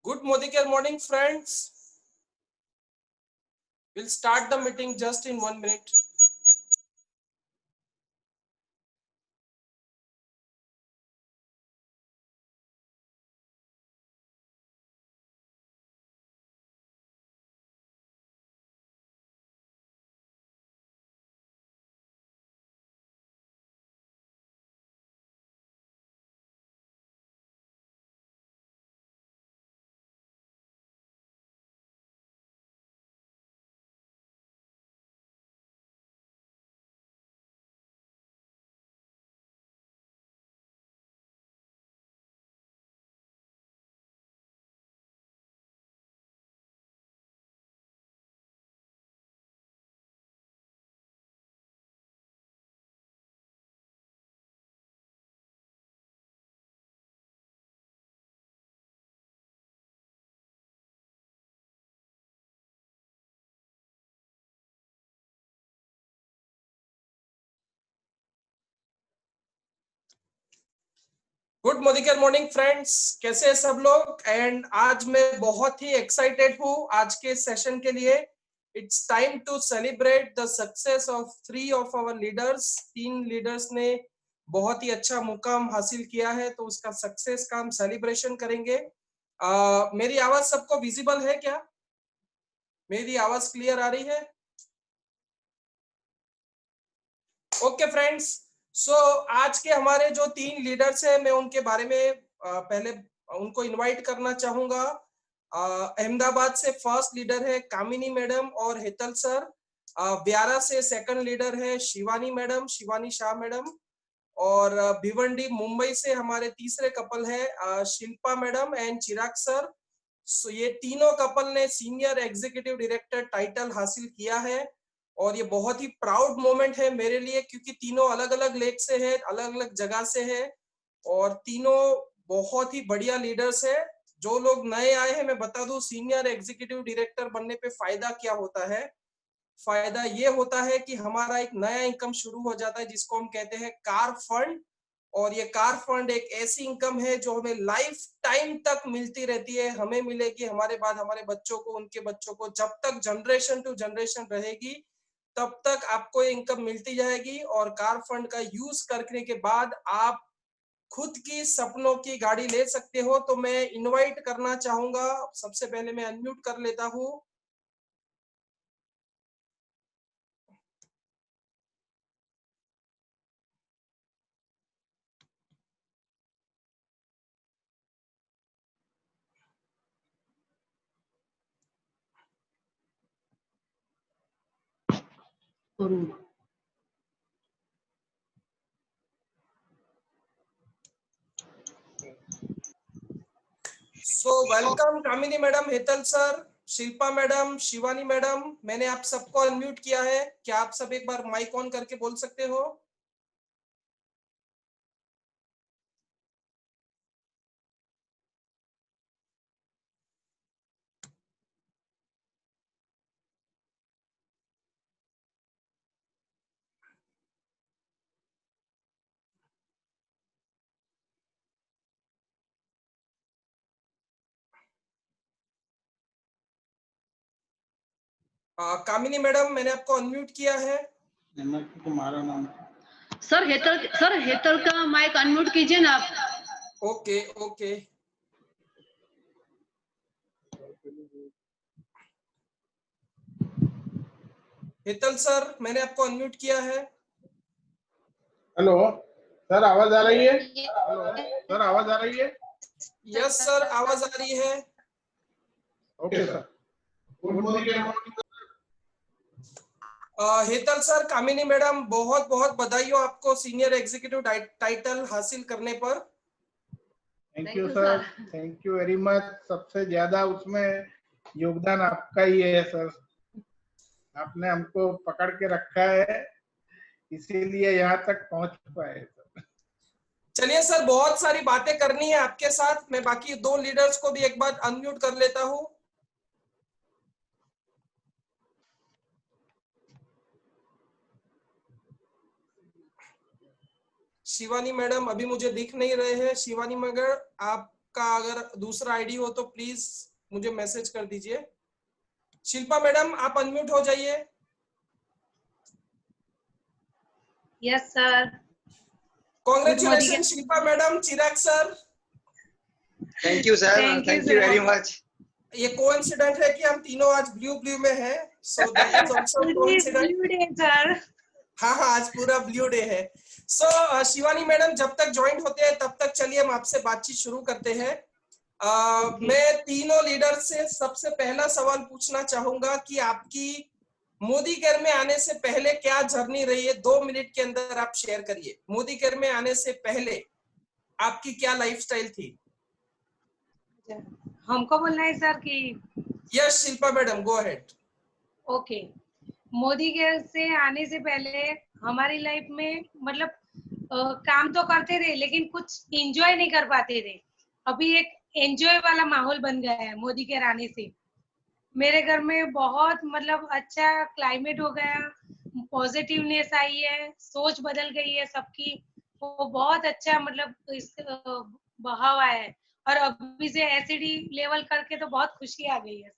Good morning, friends. We'll start the meeting just in 1 minute. Good morning friends, कैसे हैं सब लोग। And आज मैं बहुत ही एक्साइटेड हूँ आज के सेशन के लिए। It's time to celebrate the success of 3 of our leaders. 3 leaders ने बहुत ही अच्छा मुकाम हासिल किया है, तो उसका सक्सेस का हम सेलिब्रेशन करेंगे। मेरी आवाज सबको विजिबल है क्या? मेरी आवाज क्लियर आ रही है? ओके फ्रेंड्स, सो आज के हमारे जो 3 लीडर्स हैं, मैं उनके बारे में पहले उनको इनवाइट करना चाहूंगा। अहमदाबाद से फर्स्ट लीडर है कामिनी मैडम और हेतल सर। ब्यारा से सेकंड लीडर है शिवानी मैडम, शिवानी शाह मैडम। और भिवंडी मुंबई से हमारे तीसरे कपल है Shilpa madam and Chirag sir. So ये तीनों कपल ने सीनियर एग्जीक्यूटिव डायरेक्टर टाइटल हासिल किया है, और ये बहुत ही प्राउड मोमेंट है मेरे लिए, क्योंकि तीनों अलग अलग लेक से है, अलग अलग जगह से है, और तीनों बहुत ही बढ़िया लीडर्स है। जो लोग नए आए हैं, मैं बता दूं, सीनियर एग्जीक्यूटिव डायरेक्टर बनने पे फायदा क्या होता है। फायदा ये होता है कि हमारा एक नया इनकम शुरू हो जाता है, जिसको हम कहते हैं कार फंड। और ये कार फंड एक ऐसी इनकम है जो हमें लाइफ टाइम तक मिलती रहती है। हमें मिलेगी, हमारे बाद हमारे बच्चों को, उनके बच्चों को, जब तक जनरेशन टू जनरेशन रहेगी तब तक आपको ये इनकम मिलती जाएगी। और कार फंड का यूज करने के बाद आप खुद की सपनों की गाड़ी ले सकते हो। तो मैं इनवाइट करना चाहूंगा, सबसे पहले मैं अनम्यूट कर लेता हूँ। So welcome Kamini madam, Hetal sir, Shilpa madam, Shivani madam. मैंने आप सबको अनम्यूट किया है। क्या आप सब एक बार माइक ऑन करके बोल सकते हो? कामिनी मैडम, मैंने आपको अनम्यूट किया है। तुम्हारा नाम सर हेतल का माइक अनम्यूट कीजिए ना आप। Okay okay. हेतल सर, मैंने आपको अनम्यूट किया है। हेलो सर, आवाज आ रही है? हेलो सर, आवाज आ रही है? यस सर, आवाज आ रही है। Okay sir. Good morning. Hetal sir, Kamini madam, बहुत बहुत बधाई हो आपको सीनियर एग्जीक्यूटिव टाइटल हासिल करने पर। Thank you sir, thank you very much. सबसे ज्यादा उसमें योगदान आपका ही है सर। आपने हमको पकड़ के रखा है, इसीलिए यहाँ तक पहुंच पाए सर। चलिए सर, बहुत सारी बातें करनी है आपके साथ। मैं बाकी 2 लीडर्स को भी एक बार अनम्यूट कर लेता हूँ। शिवानी मैडम अभी मुझे दिख नहीं रहे हैं। शिवानी मैडम, आप आपका अगर दूसरा आईडी हो तो प्लीज मुझे मैसेज कर दीजिए। शिल्पा मैडम आप अनम्यूट हो जाइए। Yes sir. Congratulation Shilpa madam, Chirag sir. Thank you sir, thank you very much. ये कोइंसिडेंट है कि हम तीनों आज ब्लू में हैं, so that is also coincident. हाँ हाँ, आज पूरा ब्लू डे है। सो शिवानी मैडम जब तक ज्वाइन होते हैं तब तक चलिए हम आपसे बातचीत शुरू करते हैं। मैं तीनों लीडर से सबसे पहला सवाल पूछना चाहूंगा कि आपकी मोदी केयर में आने से पहले क्या जर्नी रही है। 2 मिनट के अंदर आप शेयर करिए। मोदी केयर में आने से पहले आपकी क्या लाइफस्टाइल थी? हमको बोलना है सर कि yes Shilpa madam, go ahead. Okay. Modi care से आने से पहले हमारी लाइफ में मतलब काम तो करते थे लेकिन कुछ एंजॉय नहीं कर पाते थे। अभी एक एंजॉय वाला माहौल बन गया है मोदी केयर आने से। मेरे घर में बहुत मतलब अच्छा क्लाइमेट हो गया, पॉजिटिवनेस आई है, सोच बदल गई है सबकी। वो बहुत अच्छा मतलब इस बहाव आया है और अभी से एसिडी लेवल करके तो बहुत खुशी आ गई है।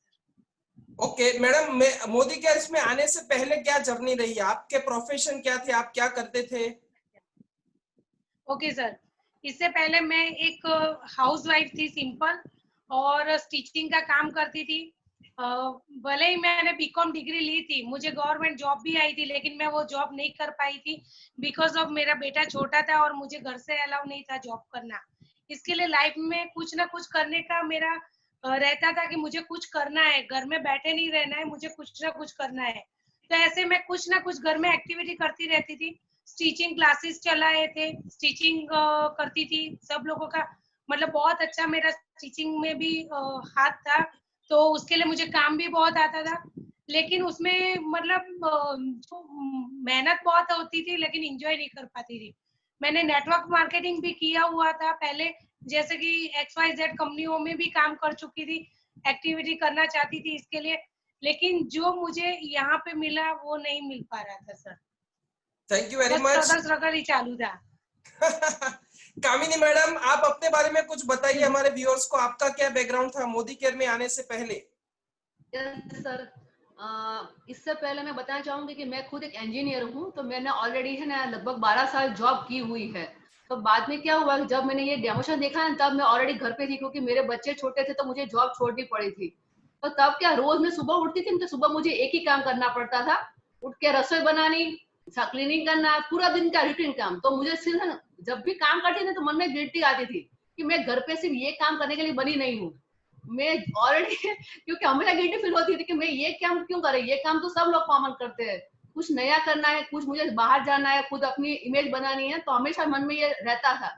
ओके मैडम, मोदी केयर में आने से पहले क्या जर्नी रही है? आपके प्रोफेशन क्या थे, आप क्या करते थे? ओके सर, इससे पहले मैं एक हाउसवाइफ थी सिंपल, और स्टिचिंग का काम करती थी। भले ही मैंने बीकॉम डिग्री ली थी, मुझे गवर्नमेंट जॉब भी आई थी, लेकिन मैं वो जॉब नहीं कर पाई थी बिकॉज ऑफ मेरा बेटा छोटा था और मुझे घर से अलाउ नहीं था जॉब करना। इसके लिए लाइफ में कुछ ना कुछ करने का मेरा रहता था कि मुझे कुछ करना है, घर में बैठे नहीं रहना है, मुझे कुछ ना कुछ करना है। तो ऐसे मैं कुछ ना कुछ घर में एक्टिविटी करती रहती थी। स्टिचिंग क्लासेस चलाए थे, स्टिचिंग करती थी सब लोगों का, मतलब बहुत अच्छा मेरा स्टिचिंग में भी हाथ था, तो उसके लिए मुझे काम भी बहुत आता था। लेकिन उसमें मतलब मेहनत बहुत होती थी लेकिन एंजॉय नहीं कर पाती थी। मैंने नेटवर्क मार्केटिंग भी किया हुआ था पहले, जैसे कि XYZ कंपनियों में भी काम कर चुकी थी, एक्टिविटी करना चाहती थी इसके लिए, लेकिन जो मुझे यहाँ पे मिला वो नहीं मिल पा रहा था sir. Thank you very much. Struggle ही चालू था। कामिनी मैडम आप अपने बारे में कुछ बताइए हमारे व्यूअर्स को, आपका क्या बैकग्राउंड था मोदी केयर में आने से पहले? यस सर, इससे पहले मैं बताना चाहूंगी कि मैं खुद एक इंजीनियर हूँ, तो मैंने ऑलरेडी है ना लगभग 12 साल जॉब की हुई है। तो बाद में क्या हुआ, जब मैंने ये डेमोशन देखा ना, तब मैं ऑलरेडी घर पे थी, क्योंकि मेरे बच्चे छोटे थे तो मुझे जॉब छोड़नी पड़ी थी। तो तब क्या, रोज मैं सुबह उठती थी तो सुबह मुझे एक ही काम करना पड़ता था, उठ के रसोई बनानी, क्लीनिंग करना, पूरा दिन का रूटीन काम। तो मुझे सिर्फ जब भी काम करती थी तो मन में गिल्टी आती थी कि मैं घर पे सिर्फ ये काम करने के लिए बनी नहीं हूँ। मैं ऑलरेडी क्योंकि हमेशा गिल्टी फील होती थी कि मैं ये काम क्यों करे, ये काम तो सब लोग कॉमन करते हैं, कुछ नया करना है, कुछ मुझे बाहर जाना है, खुद अपनी इमेज बनानी है, तो हमेशा मन में ये रहता था।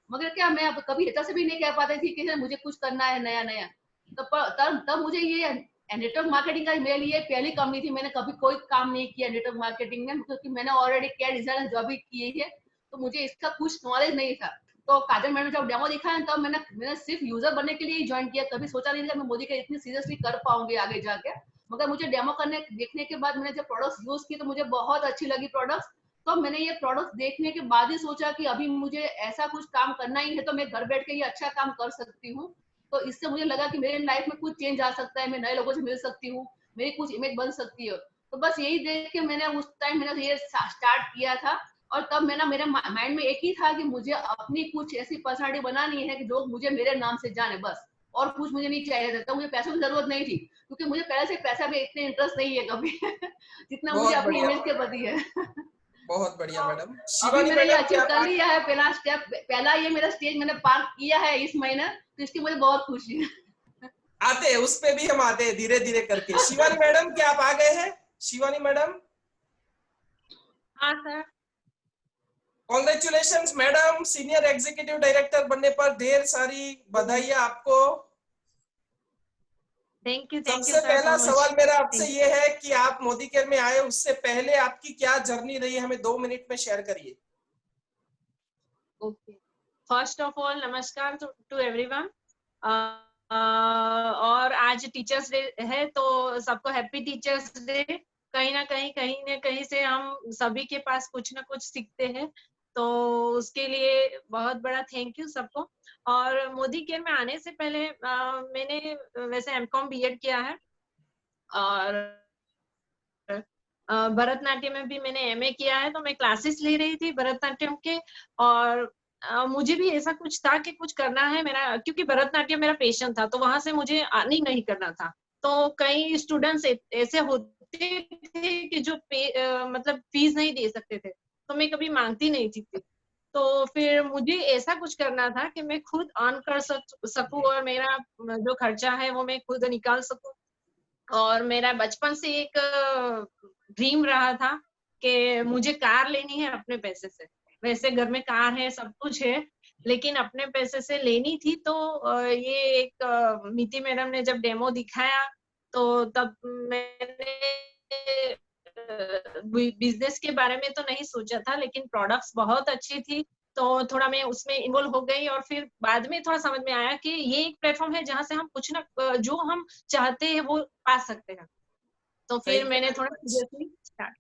मगर क्या, मैं अब कभी हिता से भी नहीं कह पाती थी कि मुझे कुछ करना है नया नया। तब मुझे ये नेटवर्क मार्केटिंग का मेरे लिए पहली कंपनी थी। मैंने कभी कोई काम नहीं किया नेटवर्क मार्केटिंग में, क्योंकि मैंने ऑलरेडी क्या डिजाइन जॉब भी की है, तो मुझे इसका कुछ नॉलेज नहीं था। तो काजल मैडम जब डेमो दिखा है तब मैंने सिर्फ यूजर बनने के लिए ही ज्वाइन किया, कभी सोचा नहीं था मैं मोदी का इतनी सीरियसली कर पाऊंगी आगे जाके। मगर मुझे डेमो करने देखने के बाद मैंने जब प्रोडक्ट्स यूज की तो मुझे बहुत अच्छी लगी प्रोडक्ट्स। तो मैंने ये प्रोडक्ट्स देखने के बाद ही सोचा कि अभी मुझे ऐसा कुछ काम करना ही है, तो मैं घर बैठ के ये अच्छा काम कर सकती हूँ। तो इससे मुझे लगा कि मेरे लाइफ में कुछ चेंज आ सकता है, मैं नए लोगों से मिल सकती हूँ, मेरी कुछ इमेज बन सकती है। तो बस यही देख के मैंने उस टाइम मैंने ये स्टार्ट किया था। और तब मेरे माइंड में एक ही था कि मुझे अपनी कुछ ऐसी पर्सनालिटी बनानी है कि जो मुझे मेरे नाम से जाने, बस, और कुछ मुझे नहीं चाहिए था। मुझे पैसों की जरूरत नहीं थी, क्योंकि मुझे पहले से पैसा में इतने इंटरेस्ट नहीं है कभी जितना मुझे अपनी इमेज के प्रति है। बहुत बढ़िया मैडम। अभी मैंने ये अचीव कर लिया है, पहला स्टेप, पहला ये मेरा स्टेज मैंने पार किया है इस महीने, तो इसकी मुझे बहुत खुशी है। आते हैं, उस पे भी हम आते हैं धीरे धीरे करके। शिवानी मैडम क्या आप आ गए हैं? शिवानी मैडम। हाँ sir. Congratulations madam, senior executive director बनने पर ढेर सारी बधाई आपको। Thank you. सबसे पहला सवाल मेरा आपसे ये है कि आप मोदी केयर में आए उससे पहले आपकी क्या जर्नी रही है, हमें 2 मिनट में शेयर करिए। ओके, फर्स्ट ऑफ ऑल नमस्कार टू एवरीवन। और आज टीचर्स डे है तो सबको हैप्पी टीचर्स डे। कहीं ना कहीं से हम सभी के पास कुछ ना कुछ सीखते हैं, तो उसके लिए बहुत बड़ा थैंक यू सबको। और मोदी केयर में आने से पहले मैंने वैसे एमकॉम बीएड किया है और भरतनाट्यम में भी मैंने एमए किया है, तो मैं क्लासेस ले रही थी भरतनाट्यम के। और मुझे भी ऐसा कुछ था कि कुछ करना है मेरा, क्योंकि भरतनाट्यम मेरा पैशन था, तो वहां से मुझे अर्निंग नहीं करना था। तो कई स्टूडेंट्स ऐसे होते थे कि जो मतलब फीस नहीं दे सकते थे, तो मैं कभी मांगती नहीं थी। तो फिर मुझे ऐसा कुछ करना था कि मैं खुद अर्न कर सकूं और मेरा जो खर्चा है वो मैं खुद निकाल सकूं। और मेरा बचपन से एक ड्रीम रहा था कि मुझे कार लेनी है अपने पैसे से। वैसे घर में कार है, सब कुछ है, लेकिन अपने पैसे से लेनी थी। तो ये एक मीति मैडम ने जब डेमो दिखाया तो तब मैंने बिजनेस के बारे में तो नहीं सोचा था, लेकिन प्रोडक्ट्स बहुत अच्छी थी तो थोड़ा मैं उसमें इन्वॉल्व हो गई। और फिर बाद में थोड़ा समझ में आया कि ये एक प्लेटफॉर्म है जहां से हम कुछ ना जो हम चाहते हैं वो पा सकते हैं। तो फिर मैंने थोड़ा seriously start.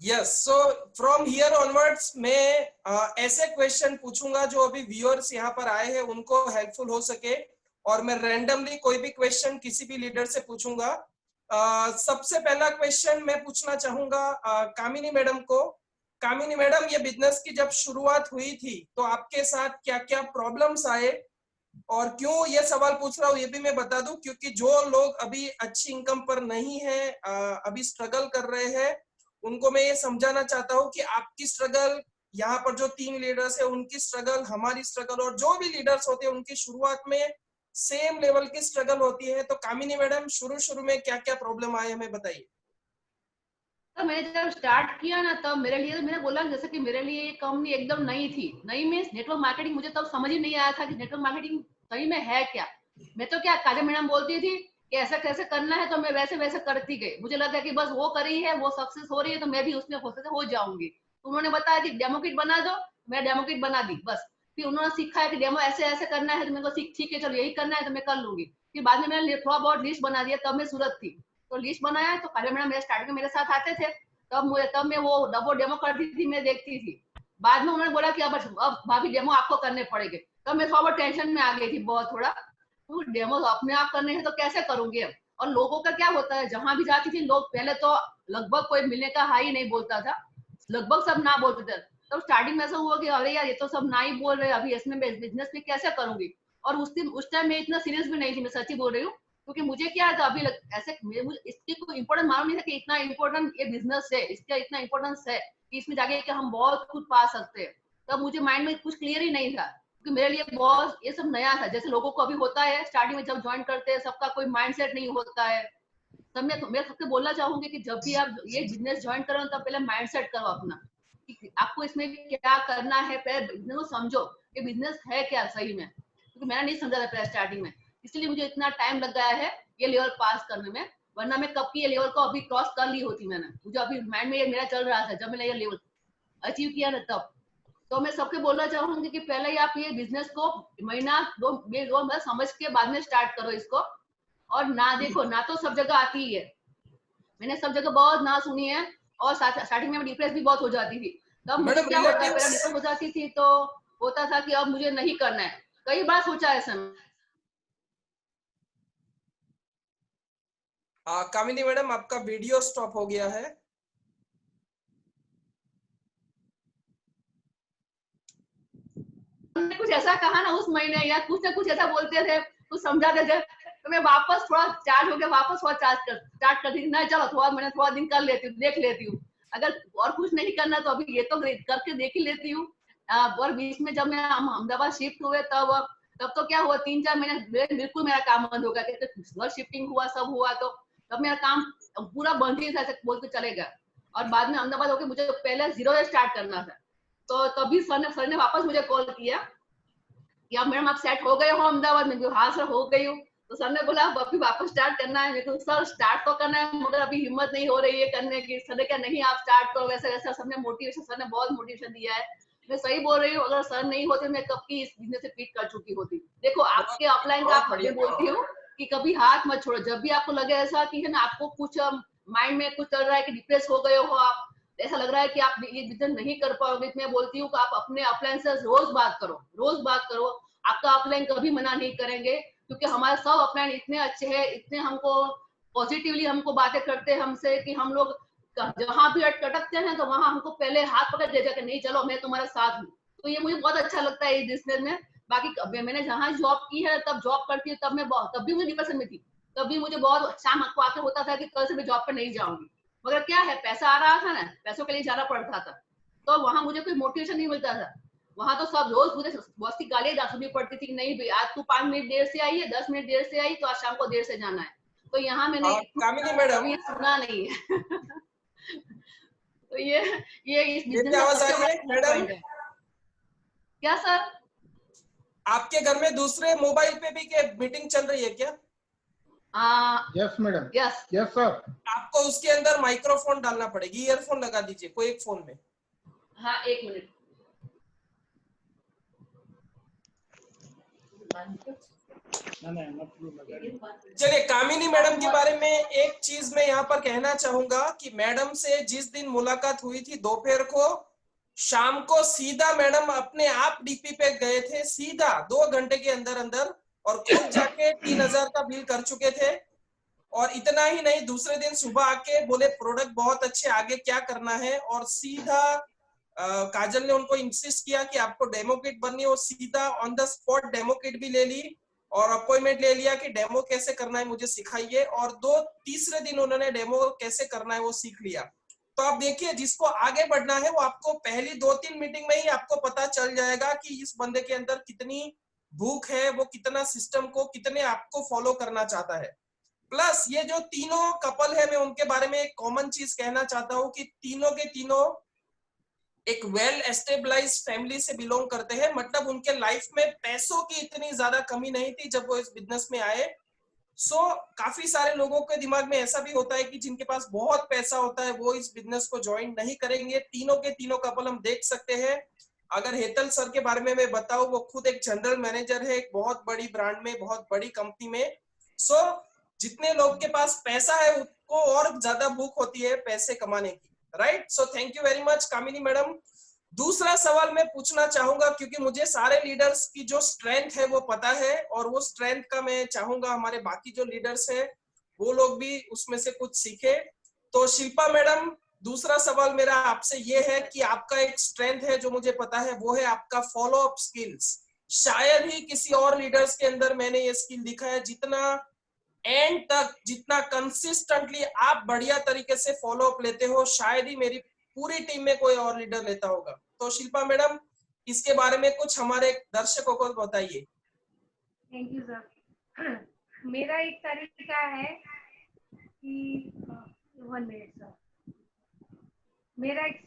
Yes, so from here onwards मैं ऐसे क्वेश्चन पूछूंगा जो अभी व्यूअर्स यहाँ पर आए हैं उनको हेल्पफुल हो सके, और मैं रैंडमली कोई भी क्वेश्चन किसी भी लीडर से पूछूंगा। सबसे पहला क्वेश्चन मैं पूछना चाहूंगा कामिनी मैडम को। कामिनी मैडम, ये बिजनेस की जब शुरुआत हुई थी तो आपके साथ क्या क्या प्रॉब्लम्स आए, और क्यों ये सवाल पूछ रहा हूँ ये भी मैं बता दूं, क्योंकि जो लोग अभी अच्छी इनकम पर नहीं है, अभी स्ट्रगल कर रहे हैं, उनको मैं ये समझाना चाहता हूँ कि आपकी स्ट्रगल, यहाँ पर जो 3 लीडर्स है उनकी स्ट्रगल, हमारी स्ट्रगल, और जो भी लीडर्स होते हैं उनकी शुरुआत में सेम लेवल की स्ट्रगल होती है। तो कामिनी मैडम, शुरू में क्या क्या प्रॉब्लम आए हमें बताइए। तो मैंने जब स्टार्ट किया ना तब मेरे लिए, मैंने बोला जैसे कि मेरे लिए ये कंपनी एकदम नई थी। नई मीन्स नेटवर्क मार्केटिंग मुझे तब समझ ही नहीं आया था कि नेटवर्क मार्केटिंग सही में है क्या। मैं तो क्या काजल मैडम बोलती थी कि ऐसा कैसे करना है, तो मैं वैसे वैसे करती गई। मुझे लगा कि बस वो करी है, वो सक्सेस हो रही है, तो मैं भी उसमें हो जाऊंगी। तो उन्होंने बताया कि डेमो किट बना दो, मैं डेमो किट बना दी बस। फिर उन्होंने सिखाया कि डेमो ऐसे ऐसे करना है, तो मेरे को ठीक है चलो यही करना है तो मैं कर लूंगी। फिर बाद में मैंने थोड़ा बहुत लिस्ट बना दिया, तब मैं सूरत थी तो लिस्ट बनाया। तो काजल मैडम मेरे स्टार्टिंग में मेरे साथ आते थे, तब मैं वो डेमो करती थी, मैं देखती थी। बाद में उन्होंने बोला कि अब भाभी डेमो आपको करने पड़ेंगे। तब मैं थोड़ा बहुत टेंशन में आ गई थी, बहुत थोड़ा। तो डेमो अपने आप करने हैं तो कैसे करूंगी अब। और लोगों का क्या होता है, जहां भी जाती थी लोग पहले तो लगभग कोई मिलने का हाई नहीं बोलता था, लगभग सब ना बोलते थे। तो स्टार्टिंग में ऐसा हुआ कि अरे यार ये तो सब ना ही बोल रहे, अभी इसमें बिजनेस में कैसे करूंगी। और उस टाइम मैं इतना सीरियस भी नहीं थी, मैं सच्ची बोल रही हूँ। क्योंकि मुझे क्या है, अभी ऐसे मुझे इसकी कोई इम्पोर्टेंस मालूम नहीं था कि इतना इम्पोर्टेंट ये बिजनेस है, इसका इतना इम्पोर्टेंस है कि इसमें जाके कि हम बहुत कुछ पा सकते हैं। तब मुझे माइंड में कुछ क्लियर ही नहीं था, क्योंकि मेरे लिए बहुत ये सब नया था। जैसे लोगों को अभी होता है स्टार्टिंग में जब ज्वाइन करते हैं, सबका कोई माइंडसेट नहीं होता है। तब मैं सबसे बोलना चाहूंगी कि जब भी आप ये बिजनेस ज्वाइन करो तब पहले माइंडसेट करो अपना कि आपको इसमें क्या करना है। पहले बिजनेस को समझो कि बिजनेस है क्या सही में, क्योंकि मैंने नहीं समझा था पहले स्टार्टिंग में, इसलिए मुझे इतना टाइम लग गया है ये लेवल पास करने में। वरना मैं कब की ये लेवल को अभी क्रॉस कर ली होती। मैंने मुझे अभी माइंड में ये मेरा चल रहा था जब मैंने ये लेवल अचीव किया ना तब। तो मैं सबके बोलना चाहूंगी कि पहले ही आप ये बिजनेस को महीना दो मतलब समझ के बाद में स्टार्ट करो इसको। और ना देखो ना तो सब जगह आती ही है, मैंने सब जगह बहुत ना सुनी है। और स्टार्टिंग में डिप्रेस भी बहुत हो जाती थी। तब मुझे क्या होता है, पहले डिप्रेस हो जाती थी तो होता था कि अब मुझे नहीं करना है। कई बार सोचा है सर। कामिनी मैडम, आपका वीडियो स्टॉप हो गया है। कुछ ऐसा कहा ना उस महीने, या कुछ ना कुछ ऐसा बोलते थे, कुछ समझाते थे, तो मैं वापस थोड़ा चार्ज हो गया, वापस थोड़ा स्टार्ट करती थी। नहीं चलो मैंने थोड़ा दिन कर लेती हूँ, देख लेती हूँ, अगर और कुछ नहीं करना तो अभी ये तो करके देख ही लेती हूँ। और बीच में जब मैं अहमदाबाद शिफ्ट हुए तब तो क्या हुआ, 3-4 महीने बिल्कुल मेरा काम बंद हो गया। घर शिफ्टिंग हुआ, सब हुआ, तो तब मेरा काम पूरा बंद ही था बोल के चलेगा। और बाद में अहमदाबाद होकर मुझे पहले 0 से स्टार्ट करना था। तो तभी सर ने वापस मुझे कॉल किया कि अब मैडम आप सेट हो गए हो अहमदाबाद में। हाँ सर हो गई हूँ। तो सर ने बोला अभी वापस स्टार्ट करना है। लेकिन सर स्टार्ट तो करना है मगर अभी हिम्मत नहीं हो रही है करने की। सर ने क्या नहीं आप स्टार्ट करो, वैसे वैसे सबने मोटिवेशन, सर ने बहुत मोटिवेशन दिया है। मैं सही बोल रही हूँ, अगर सर नहीं होते मैं कब की इस बिजनेस से क्विट कर चुकी होती। देखो आपके अपलाइन का आप बोलती हूँ कि कभी हाथ मत छोड़ो। जब भी आपको लगे ऐसा कि है ना आपको कुछ माइंड में कुछ चल रहा है कि डिप्रेस हो गए हो आप, ऐसा लग रहा है कि आप ये बिजनेस नहीं कर पाओगे। मैं बोलती हूँ कि आप अपने अपलाइन से रोज बात करो। आपका अपलाइन कभी मना नहीं करेंगे, क्योंकि हमारे सब अपलाइन इतने अच्छे हैं, इतने हमको पॉजिटिवली हमको बातें करते हैं हमसे कि हम लोग जहां भी अटकते हैं तो वहां हमको पहले हाथ पकड़ दे जाकर नहीं चलो मैं तुम्हारे साथ हूँ। तो ये मुझे बहुत अच्छा लगता है इस बिजनेस में। बाकी मैंने जहाँ जॉब की है, तब जॉब करती है, तब भी मुझे डिप्रेशन में थी। तब भी मुझे बहुत शाम को आके होता था कि कल से मैं जॉब पर नहीं जाऊंगी, मगर क्या है, पैसा आ रहा था ना, पैसों के लिए जाना पड़ता था। तो वहां मुझे कोई मोटिवेशन नहीं मिलता था। वहां तो सब रोज मुझे बॉस की गालियां सुननी पड़ती थी कि नहीं भाई आज तू 5 मिनट देर से आई है, 10 मिनट देर से आई तो आज शाम को देर से जाना है। तो यहाँ मैंने कामिनी मैडम, कभी सुना नहीं है। तो ये इस मेरी आवाज आ रही है मैडम? क्या सर? आपके घर में दूसरे मोबाइल पे भी क्या मीटिंग चल रही है क्या? Yes madam, yes yes sir. आपको उसके अंदर माइक्रोफोन डालना पड़ेगी, ईयरफोन लगा दीजिए कोई एक फोन में। हाँ, एक मिनट। चलिए, कामिनी मैडम के बारे में एक चीज मैं यहाँ पर कहना चाहूंगा कि मैडम से जिस दिन मुलाकात हुई थी दोपहर को, शाम को सीधा मैडम अपने आप डीपी पे गए थे, सीधा 2 घंटे के अंदर अंदर, और खुद जाके 3000 का बिल कर चुके थे। और इतना ही नहीं, दूसरे दिन सुबह आके बोले प्रोडक्ट बहुत अच्छे, आगे क्या करना है। और सीधा काजल ने उनको इंसिस्ट किया कि आपको डेमो किट बननी है, वो सीधा on the spot demo kit भी ले ली और अपॉइंटमेंट ले लिया कि डेमो कैसे करना है मुझे सिखाइए। और तीसरे दिन उन्होंने डेमो कैसे करना है वो सीख लिया। तो आप देखिए, जिसको आगे बढ़ना है वो आपको पहली 2-3 मीटिंग में ही आपको पता चल जाएगा कि इस बंदे के अंदर कितनी भूख है, वो कितना सिस्टम को, कितने आपको फॉलो करना चाहता है। प्लस ये जो तीनों कपल है, मैं उनके बारे में एक कॉमन चीज कहना चाहता हूँ कि तीनों के तीनों एक वेल एस्टेब्लाइज फैमिली से बिलोंग करते हैं। मतलब उनके लाइफ में पैसों की इतनी ज्यादा कमी नहीं थी जब वो इस बिजनेस में आए। काफी सारे लोगों के दिमाग में ऐसा भी होता है कि जिनके पास बहुत पैसा होता है वो इस बिजनेस को ज्वाइन नहीं करेंगे। तीनों के तीनों कपल हम देख सकते हैं। अगर हेतल सर के बारे में मैं बताऊं, वो खुद एक जनरल मैनेजर है एक बहुत बड़ी ब्रांड में, बहुत बड़ी कंपनी में। जितने लोग के पास पैसा है उनको और ज्यादा भूख होती है पैसे कमाने की, right? So thank you very much Kamini madam. दूसरा सवाल मैं पूछना चाहूंगा, क्योंकि मुझे सारे लीडर्स की जो स्ट्रेंथ है वो पता है, और वो स्ट्रेंथ का मैं चाहूंगा हमारे बाकी जो लीडर्स है वो लोग भी उसमें से कुछ सीखे। तो शिल्पा मैडम, दूसरा सवाल मेरा आपसे ये है कि आपका एक स्ट्रेंथ है जो मुझे पता है, वो है आपका फॉलो अप स्किल्स। शायद ही किसी और लीडर्स के अंदर मैंने ये स्किल दिखा है, जितना एंड तक, जितना कंसिस्टेंटली आप बढ़िया तरीके से फॉलो अप लेते हो, शायद ही मेरी पूरी टीम में कोई और लीडर लेता होगा। तो शिल्पा मैडम, इसके बारे में कुछ हमारे दर्शकों को बताइए। Thank you sir. मेरा एक तरीका है कि 1 मिनट सर। मेरा एक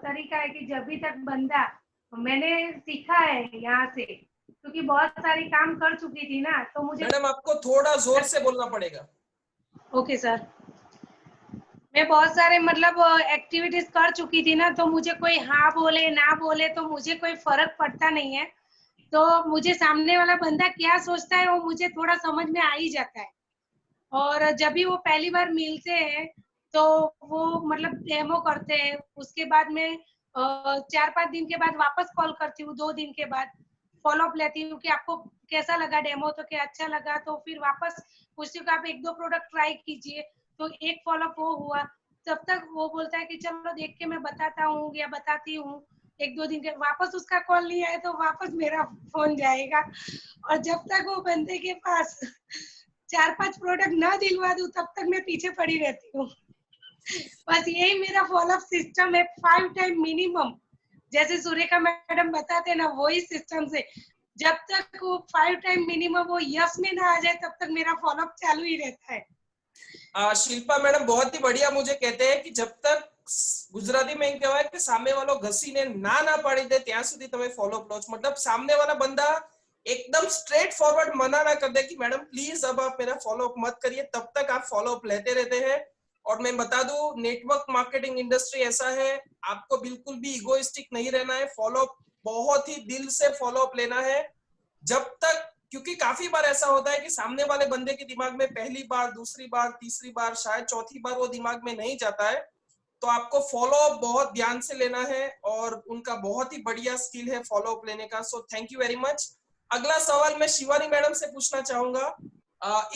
तरीका है कि जब भी तक बंदा, मैंने सीखा है यहाँ से, क्योंकि बहुत सारी काम कर चुकी थी ना, तो मुझे। मैडम आपको थोड़ा जोर से बोलना पड़ेगा। Okay sir. मैं बहुत सारे मतलब एक्टिविटीज कर चुकी थी ना, तो मुझे कोई हाँ बोले ना बोले तो मुझे कोई फर्क पड़ता नहीं है। तो मुझे सामने वाला बंदा क्या सोचता है वो मुझे थोड़ा समझ में आ ही जाता है। और जब भी वो पहली बार मिलते हैं तो वो मतलब डेमो करते हैं, उसके बाद में 4-5 दिन के बाद वापस कॉल करती हूँ, 2 दिन के बाद फॉलो अप लेती हूँ कि आपको कैसा लगा डेमो, तो क्या अच्छा लगा, तो फिर वापस पूछती हूँ कि आप 1-2 प्रोडक्ट ट्राई कीजिए। तो एक फॉलो अप वो हुआ, तब तक वो बोलता है कि चलो देख के मैं बताता हूँ या बताती हूँ। 1-2 दिन के वापस उसका कॉल नहीं आया तो वापस मेरा फोन जाएगा, और जब तक वो बंदे के पास 4-5 प्रोडक्ट ना दिलवा दूं तब तक मैं पीछे पड़ी रहती हूँ। बस यही मेरा फॉलो अप सिस्टम है, 5 टाइम मिनिमम। जैसे सुरेखा मैडम बताते ना, वही सिस्टम से जब तक वो 5 टाइम मिनिमम वो यस में ना आ जाए तब तक मेरा फॉलो अप चालू ही रहता है। शिल्पा मैडम बहुत ही बढ़िया मुझे कहते हैं कि जब तक गुजराती में कहेवाय कि सामने वालो घसीने ना पाड़ी दे ત્યાં સુધી તમે ફોલો અપ લો છો। मतलब सामने वाला बंदा एकदम स्ट्रेट फॉरवर्ड मना ना कर दे कि मैडम प्लीज अब आप मेरा फॉलो अप मत करिए, तब तक आप फॉलो अप लेते रहते हैं। और मैं बता दूं, नेटवर्क मार्केटिंग इंडस्ट्री ऐसा है, आपको बिल्कुल भी इगोइस्टिक नहीं रहना है, फॉलो अप बहुत ही दिल से फॉलो अप लेना है। जब तक, क्योंकि काफी बार ऐसा होता है कि सामने वाले बंदे के दिमाग में पहली बार, दूसरी बार, तीसरी बार, शायद चौथी बार वो दिमाग में नहीं जाता है, तो आपको फॉलो अप बहुत ध्यान से लेना है और उनका बहुत ही बढ़िया स्किल है फॉलो अप लेने का। So thank you very much. अगला सवाल मैं शिवानी मैडम से पूछना चाहूंगा।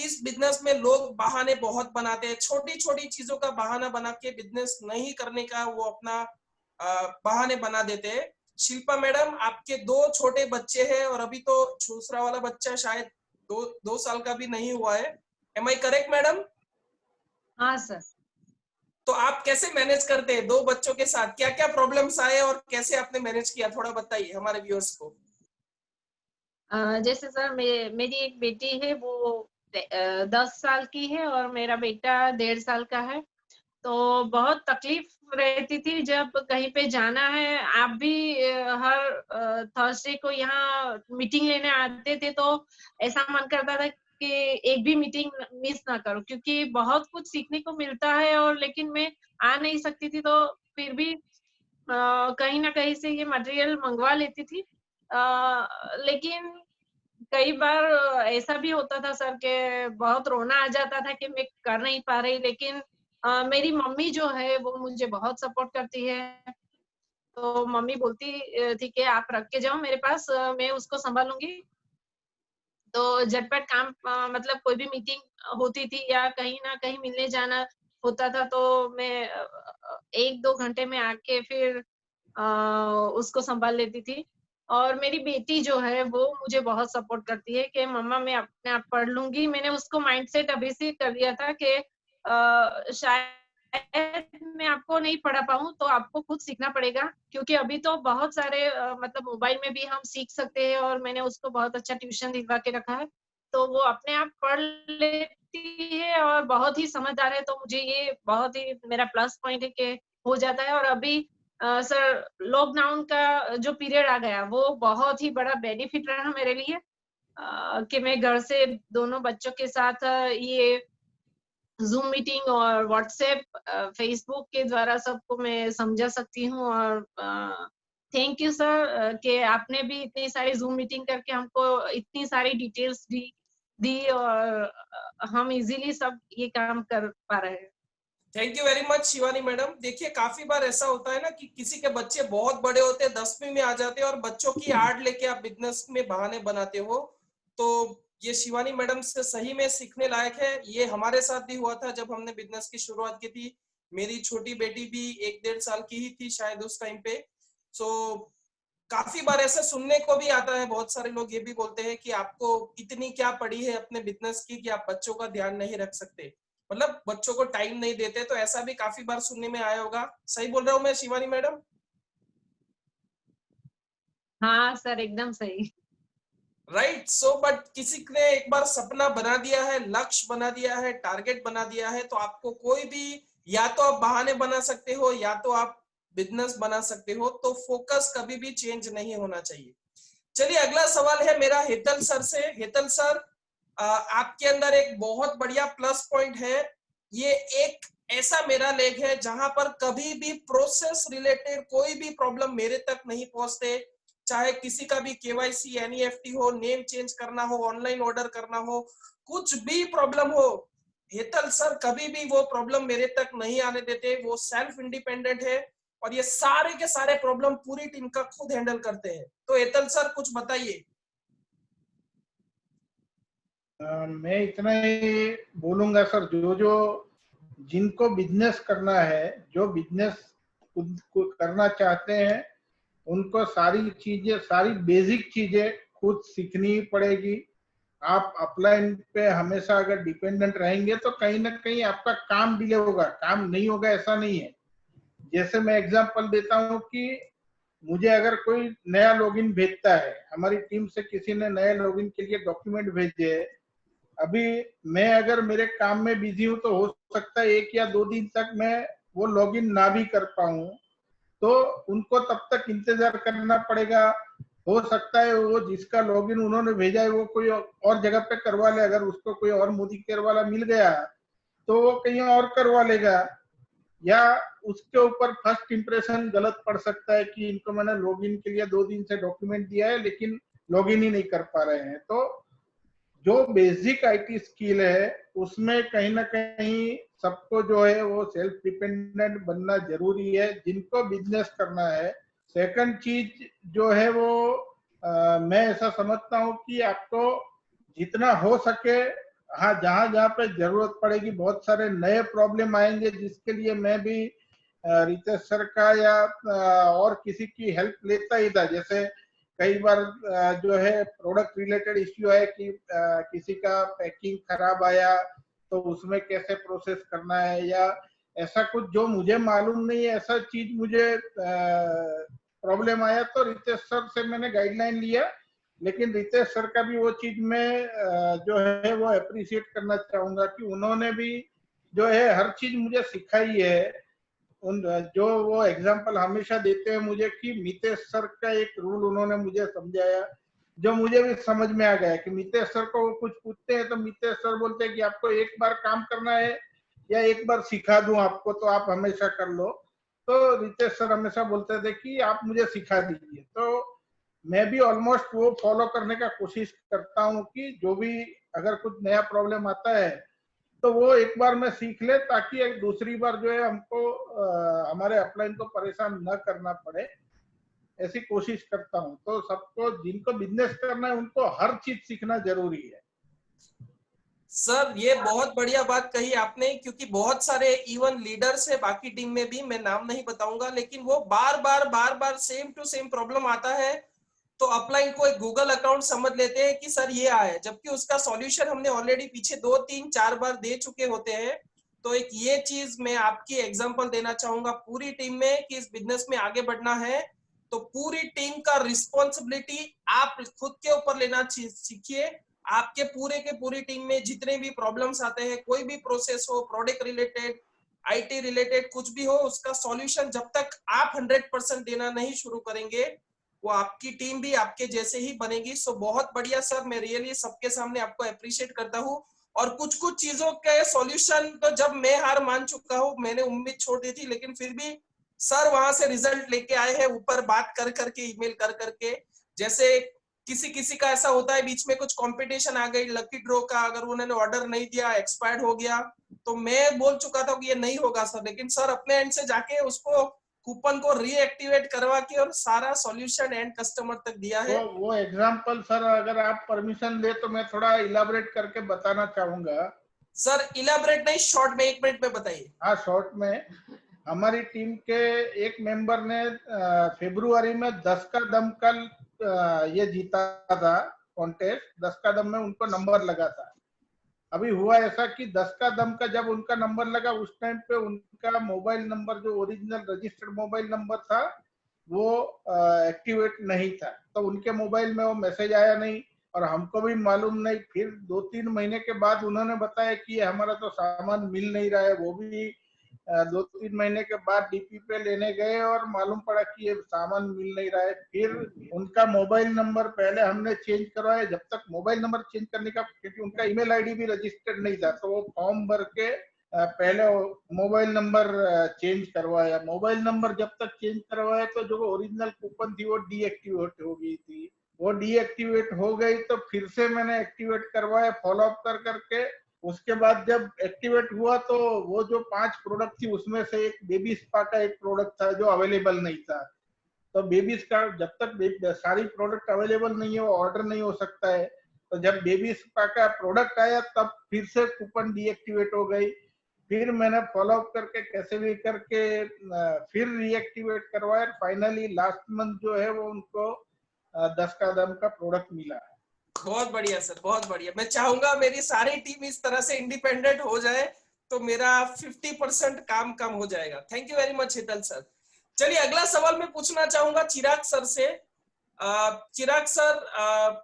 इस बिजनेस में लोग बहाने बहुत बनाते हैं, छोटी छोटी चीजों का बहाना बना के बिजनेस नहीं करने का वो अपना बहाने बना देते हैं। शिल्पा मैडम, आपके 2 छोटे बच्चे हैं और अभी तो दूसरा वाला बच्चा शायद 2 साल का भी नहीं हुआ है। Am I correct madam? हाँ सर। तो आप कैसे मैनेज करते हैं 2 बच्चों के साथ? क्या क्या प्रॉब्लम्स आए और कैसे आपने मैनेज किया, थोड़ा बताइए हमारे व्यूअर्स को। जैसे सर मेरी एक बेटी है, वो 10 साल की है और मेरा बेटा 1.5 साल का है। तो बहुत तकलीफ रहती थी जब कहीं पे जाना है। आप भी हर थर्सडे को यहाँ मीटिंग लेने आते थे, तो ऐसा मन करता था कि एक भी मीटिंग मिस ना करूं, क्योंकि बहुत कुछ सीखने को मिलता है। और लेकिन मैं आ नहीं सकती थी, तो फिर भी कहीं ना कहीं से ये मटेरियल मंगवा लेती थी। लेकिन कई बार ऐसा भी होता था सर के बहुत रोना आ जाता था कि मैं कर नहीं पा रही। लेकिन मेरी मम्मी जो है वो मुझे बहुत सपोर्ट करती है। तो मम्मी बोलती थी कि आप रख के जाओ मेरे पास, मैं उसको संभालूंगी। तो झटपट काम मतलब कोई भी मीटिंग होती थी या कहीं ना कहीं मिलने जाना होता था, तो मैं 1-2 घंटे में आके फिर उसको संभाल लेती थी। और मेरी बेटी जो है वो मुझे बहुत सपोर्ट करती है कि मम्मा मैं अपने आप पढ़ लूंगी। मैंने उसको माइंडसेट अभी से कर दिया था कि शायद मैं आपको नहीं पढ़ा पाऊँ, तो आपको खुद सीखना पड़ेगा, क्योंकि अभी तो बहुत सारे मतलब मोबाइल में भी हम सीख सकते हैं। और मैंने उसको बहुत अच्छा ट्यूशन दिलवा के रखा है, तो वो अपने आप पढ़ लेती है और बहुत ही समझदार है। तो मुझे ये बहुत ही मेरा प्लस पॉइंट है कि हो जाता है। और अभी सर लॉकडाउन का जो पीरियड आ गया वो बहुत ही बड़ा बेनिफिट रहा मेरे लिए, कि मैं घर से दोनों बच्चों के साथ ये ज़ूम मीटिंग और व्हाट्सएप, फेसबुक के द्वारा सबको मैं समझा सकती हूँ। और थैंक यू सर कि आपने भी इतनी सारी ज़ूम मीटिंग करके हमको इतनी सारी डिटेल्स दी और हम इजीली सब ये काम कर पा रहे हैं। Thank you very much Shivani madam. देखिए काफी बार ऐसा होता है ना कि किसी के बच्चे बहुत बड़े होते हैं, 10वीं में आ जाते हैं और बच्चों की आड़ लेके आप बिजनेस में बहाने बनाते हो। तो ये शिवानी मैडम से सही में सीखने लायक है। ये हमारे साथ भी हुआ था जब हमने बिजनेस की शुरुआत की थी। मेरी छोटी बेटी भी 1-1.5 साल की ही थी शायद उस टाइम पे। सो काफी बार ऐसा सुनने को भी आता है, बहुत सारे लोग ये भी बोलते हैं कि आपको इतनी क्या पड़ी है अपने बिजनेस की कि आप बच्चों का ध्यान नहीं रख सकते, मतलब बच्चों को टाइम नहीं देते। तो ऐसा भी काफी बार सुनने में आया होगा। सही बोल रहा हूँ मैं शिवानी मैडम? हाँ सर, एकदम सही। राइट। सो बट किसी ने एक बार सपना बना दिया है, लक्ष्य बना दिया है, टारगेट बना दिया है, तो आपको कोई भी, या तो आप बहाने बना सकते हो या तो आप बिजनेस बना सकते हो। तो फोकस कभी भी चेंज नहीं होना चाहिए। चलिए अगला सवाल है मेरा हेतल सर से। हेतल सर, आपके अंदर एक बहुत बढ़िया प्लस पॉइंट है। ये एक ऐसा मेरा लेग है जहां पर कभी भी प्रोसेस रिलेटेड कोई भी प्रॉब्लम मेरे तक नहीं पहुंचते। चाहे किसी का भी केवाईसी, एनईएफटी हो, नेम चेंज करना हो, ऑनलाइन ऑर्डर करना हो, कुछ भी प्रॉब्लम हो, हेतल सर कभी भी वो प्रॉब्लम मेरे तक नहीं आने देते। वो सेल्फ इंडिपेंडेंट है और ये सारे के सारे प्रॉब्लम पूरी टीम का खुद हैंडल करते हैं। तो हेतल सर कुछ बताइए। मैं इतना ही बोलूंगा सर, जो जिनको बिजनेस करना है, जो बिजनेस खुद को करना चाहते हैं, उनको सारी चीजें, सारी बेसिक चीजें खुद सीखनी पड़ेगी। आप अपलाइन पे हमेशा अगर डिपेंडेंट रहेंगे तो कहीं ना कहीं आपका काम डिले होगा, काम नहीं होगा ऐसा नहीं है। जैसे मैं एग्जांपल देता हूँ कि मुझे अगर कोई नया लॉगिन भेजता है, हमारी टीम से किसी ने नए लॉगिन के लिए डॉक्यूमेंट भेजे, अभी मैं अगर मेरे काम में बिजी हूँ तो हो सकता है 1 या 2 दिन तक मैं वो लॉगिन ना भी कर पाऊँ, तो उनको तब तक इंतजार करना पड़ेगा। हो सकता है वो जिसका लॉगिन उन्होंने भेजा है वो कोई और जगह पे करवा ले, अगर उसको कोई और मोदी केयर वाला मिल गया तो वो कहीं और करवा लेगा, या उसके ऊपर फर्स्ट इंप्रेशन गलत पड़ सकता है कि इनको मैंने लॉगिन के लिए 2 दिन से डॉक्यूमेंट दिया है लेकिन लॉगिन ही नहीं कर पा रहे हैं। तो जो बेसिक आईटी स्किल है उसमें कहीं ना कहीं सबको जो है वो सेल्फ डिपेंडेंट बनना जरूरी है, जिनको बिजनेस करना है। सेकंड चीज जो है वो मैं ऐसा समझता हूँ कि आपको जितना हो सके, हाँ जहाँ जहाँ पे जरूरत पड़ेगी, बहुत सारे नए प्रॉब्लम आएंगे जिसके लिए मैं भी रितेश सर का या और किसी की हेल्प लेता ही था। जैसे कई बार जो है प्रोडक्ट रिलेटेड इश्यू है कि किसी का पैकिंग खराब आया तो उसमें कैसे प्रोसेस करना है, या ऐसा कुछ जो मुझे मालूम नहीं है, ऐसा चीज मुझे प्रॉब्लम आया तो रितेश सर से मैंने गाइडलाइन लिया। लेकिन रितेश सर का भी वो चीज में जो है वो अप्रिशिएट करना चाहूंगा कि उन्होंने भी जो है हर चीज मुझे सिखाई है। उन जो वो एग्जांपल हमेशा देते हैं मुझे कि मितेश सर का एक रूल उन्होंने मुझे समझाया, जो मुझे भी समझ में आ गया कि मितेश सर को वो कुछ पूछते हैं तो मितेश सर बोलते हैं कि आपको एक बार काम करना है या एक बार सिखा दूं आपको तो आप हमेशा कर लो। तो रितेश सर हमेशा बोलते थे कि आप मुझे सिखा दीजिए। तो मैं भी ऑलमोस्ट वो फॉलो करने का कोशिश करता हूँ कि जो भी अगर कुछ नया प्रॉब्लम आता है तो वो एक बार में सीख ले, ताकि एक दूसरी बार जो है हमको हमारे अपलाइन को परेशान न करना पड़े, ऐसी कोशिश करता हूँ। तो सबको जिनको बिजनेस करना है उनको हर चीज सीखना जरूरी है। सर ये बहुत बढ़िया बात कही आपने, क्योंकि बहुत सारे इवन लीडर्स है बाकी टीम में भी, मैं नाम नहीं बताऊंगा, लेकिन वो बार बार सेम टू सेम प्रॉब्लम आता है तो अपलाइन को एक गूगल अकाउंट समझ लेते हैं कि सर ये आया है, जबकि उसका सॉल्यूशन हमने ऑलरेडी पीछे 2-3-4 बार दे चुके होते हैं। तो एक ये चीज मैं आपकी एग्जांपल देना चाहूंगा पूरी टीम में कि इस बिजनेस में आगे बढ़ना है तो पूरी टीम का रिस्पॉन्सिबिलिटी आप खुद के ऊपर लेना सीखिए। आपके पूरे के पूरी टीम में जितने भी प्रॉब्लम्स आते हैं, कोई भी प्रोसेस हो, प्रोडक्ट रिलेटेड, आईटी रिलेटेड, कुछ भी हो, उसका सॉल्यूशन जब तक आप 100% देना नहीं शुरू करेंगे वो आपकी टीम भी आपके जैसे ही बनेगी। सो बहुत बढ़िया सर, मैं रियली सबके सामने आपको अप्रिशिएट करता हूँ। और कुछ कुछ चीजों के सॉल्यूशन तो जब मैं हार मान चुका हूँ, मैंने उम्मीद छोड़ दी थी, लेकिन फिर भी सर वहां से रिजल्ट लेके आए हैं ऊपर बात कर करके, ईमेल कर करके। जैसे किसी का ऐसा होता है बीच में कुछ कंपटीशन आ गई लकी ड्रॉ का, अगर उन्होंने ऑर्डर नहीं दिया, एक्सपायर्ड हो गया, तो मैं बोल चुका था कि ये नहीं होगा सर, लेकिन सर अपने एंड से जाके उसको कूपन को रीएक्टिवेट करवा के और सारा सॉल्यूशन एंड कस्टमर तक दिया है। वो एग्जांपल सर अगर आप परमिशन दे तो मैं थोड़ा इलाबरेट करके बताना चाहूंगा। सर इलाबरेट नहीं, शॉर्ट में 1 मिनट में बताइए। हाँ शॉर्ट में, हमारी टीम के एक मेंबर ने फरवरी में 10 का दम कल ये जीता था कॉन्टेस्ट। 10 का दम में उनको नंबर लगा था। अभी हुआ ऐसा कि 10 का दम का जब उनका नंबर लगा उस टाइम पे उनका मोबाइल नंबर जो ओरिजिनल रजिस्टर्ड मोबाइल नंबर था वो एक्टिवेट नहीं था, तो उनके मोबाइल में वो मैसेज आया नहीं और हमको भी मालूम नहीं। फिर 2-3 महीने के बाद उन्होंने बताया कि हमारा तो सामान मिल नहीं रहा है। वो भी 2-3 महीने के बाद डीपी पे लेने गए और मालूम पड़ा कि ये सामान मिल नहीं रहा है। फिर उनका मोबाइल नंबर पहले हमने चेंज करवाया। जब तक मोबाइल नंबर चेंज करने का, क्योंकि उनका ईमेल आईडी भी रजिस्टर्ड नहीं था, तो वो फॉर्म भर के पहले मोबाइल नंबर चेंज करवाया। मोबाइल नंबर जब तक चेंज करवाया तो जो ओरिजिनल कूपन थी वो डीएक्टिवेट हो गई थी। वो डीएक्टिवेट हो गई तो फिर से मैंने एक्टिवेट करवाया फॉलो अप कर करके। उसके बाद जब एक्टिवेट हुआ तो वो जो 5 प्रोडक्ट थी उसमें से एक बेबी स्पा का एक प्रोडक्ट था जो अवेलेबल नहीं था। तो बेबी स्पा जब तक सारी प्रोडक्ट अवेलेबल नहीं है वो ऑर्डर नहीं हो सकता है। तो जब बेबी स्पा का प्रोडक्ट आया तब फिर से कूपन डीएक्टिवेट हो गई। फिर मैंने फॉलो अप करके कैसे भी करके फिर रीएक्टिवेट करवाया। फाइनली लास्ट मंथ जो है वो उनको 10 का दम का प्रोडक्ट मिला। बहुत बढ़िया सर, बहुत बढ़िया। मैं चाहूंगा मेरी सारी टीम इस तरह से इंडिपेंडेंट हो जाए तो मेरा 50% काम कम हो जाएगा। Thank you very much Hital sir. चलिए अगला सवाल मैं पूछना चाहूंगा चिराग सर से। चिराग सर,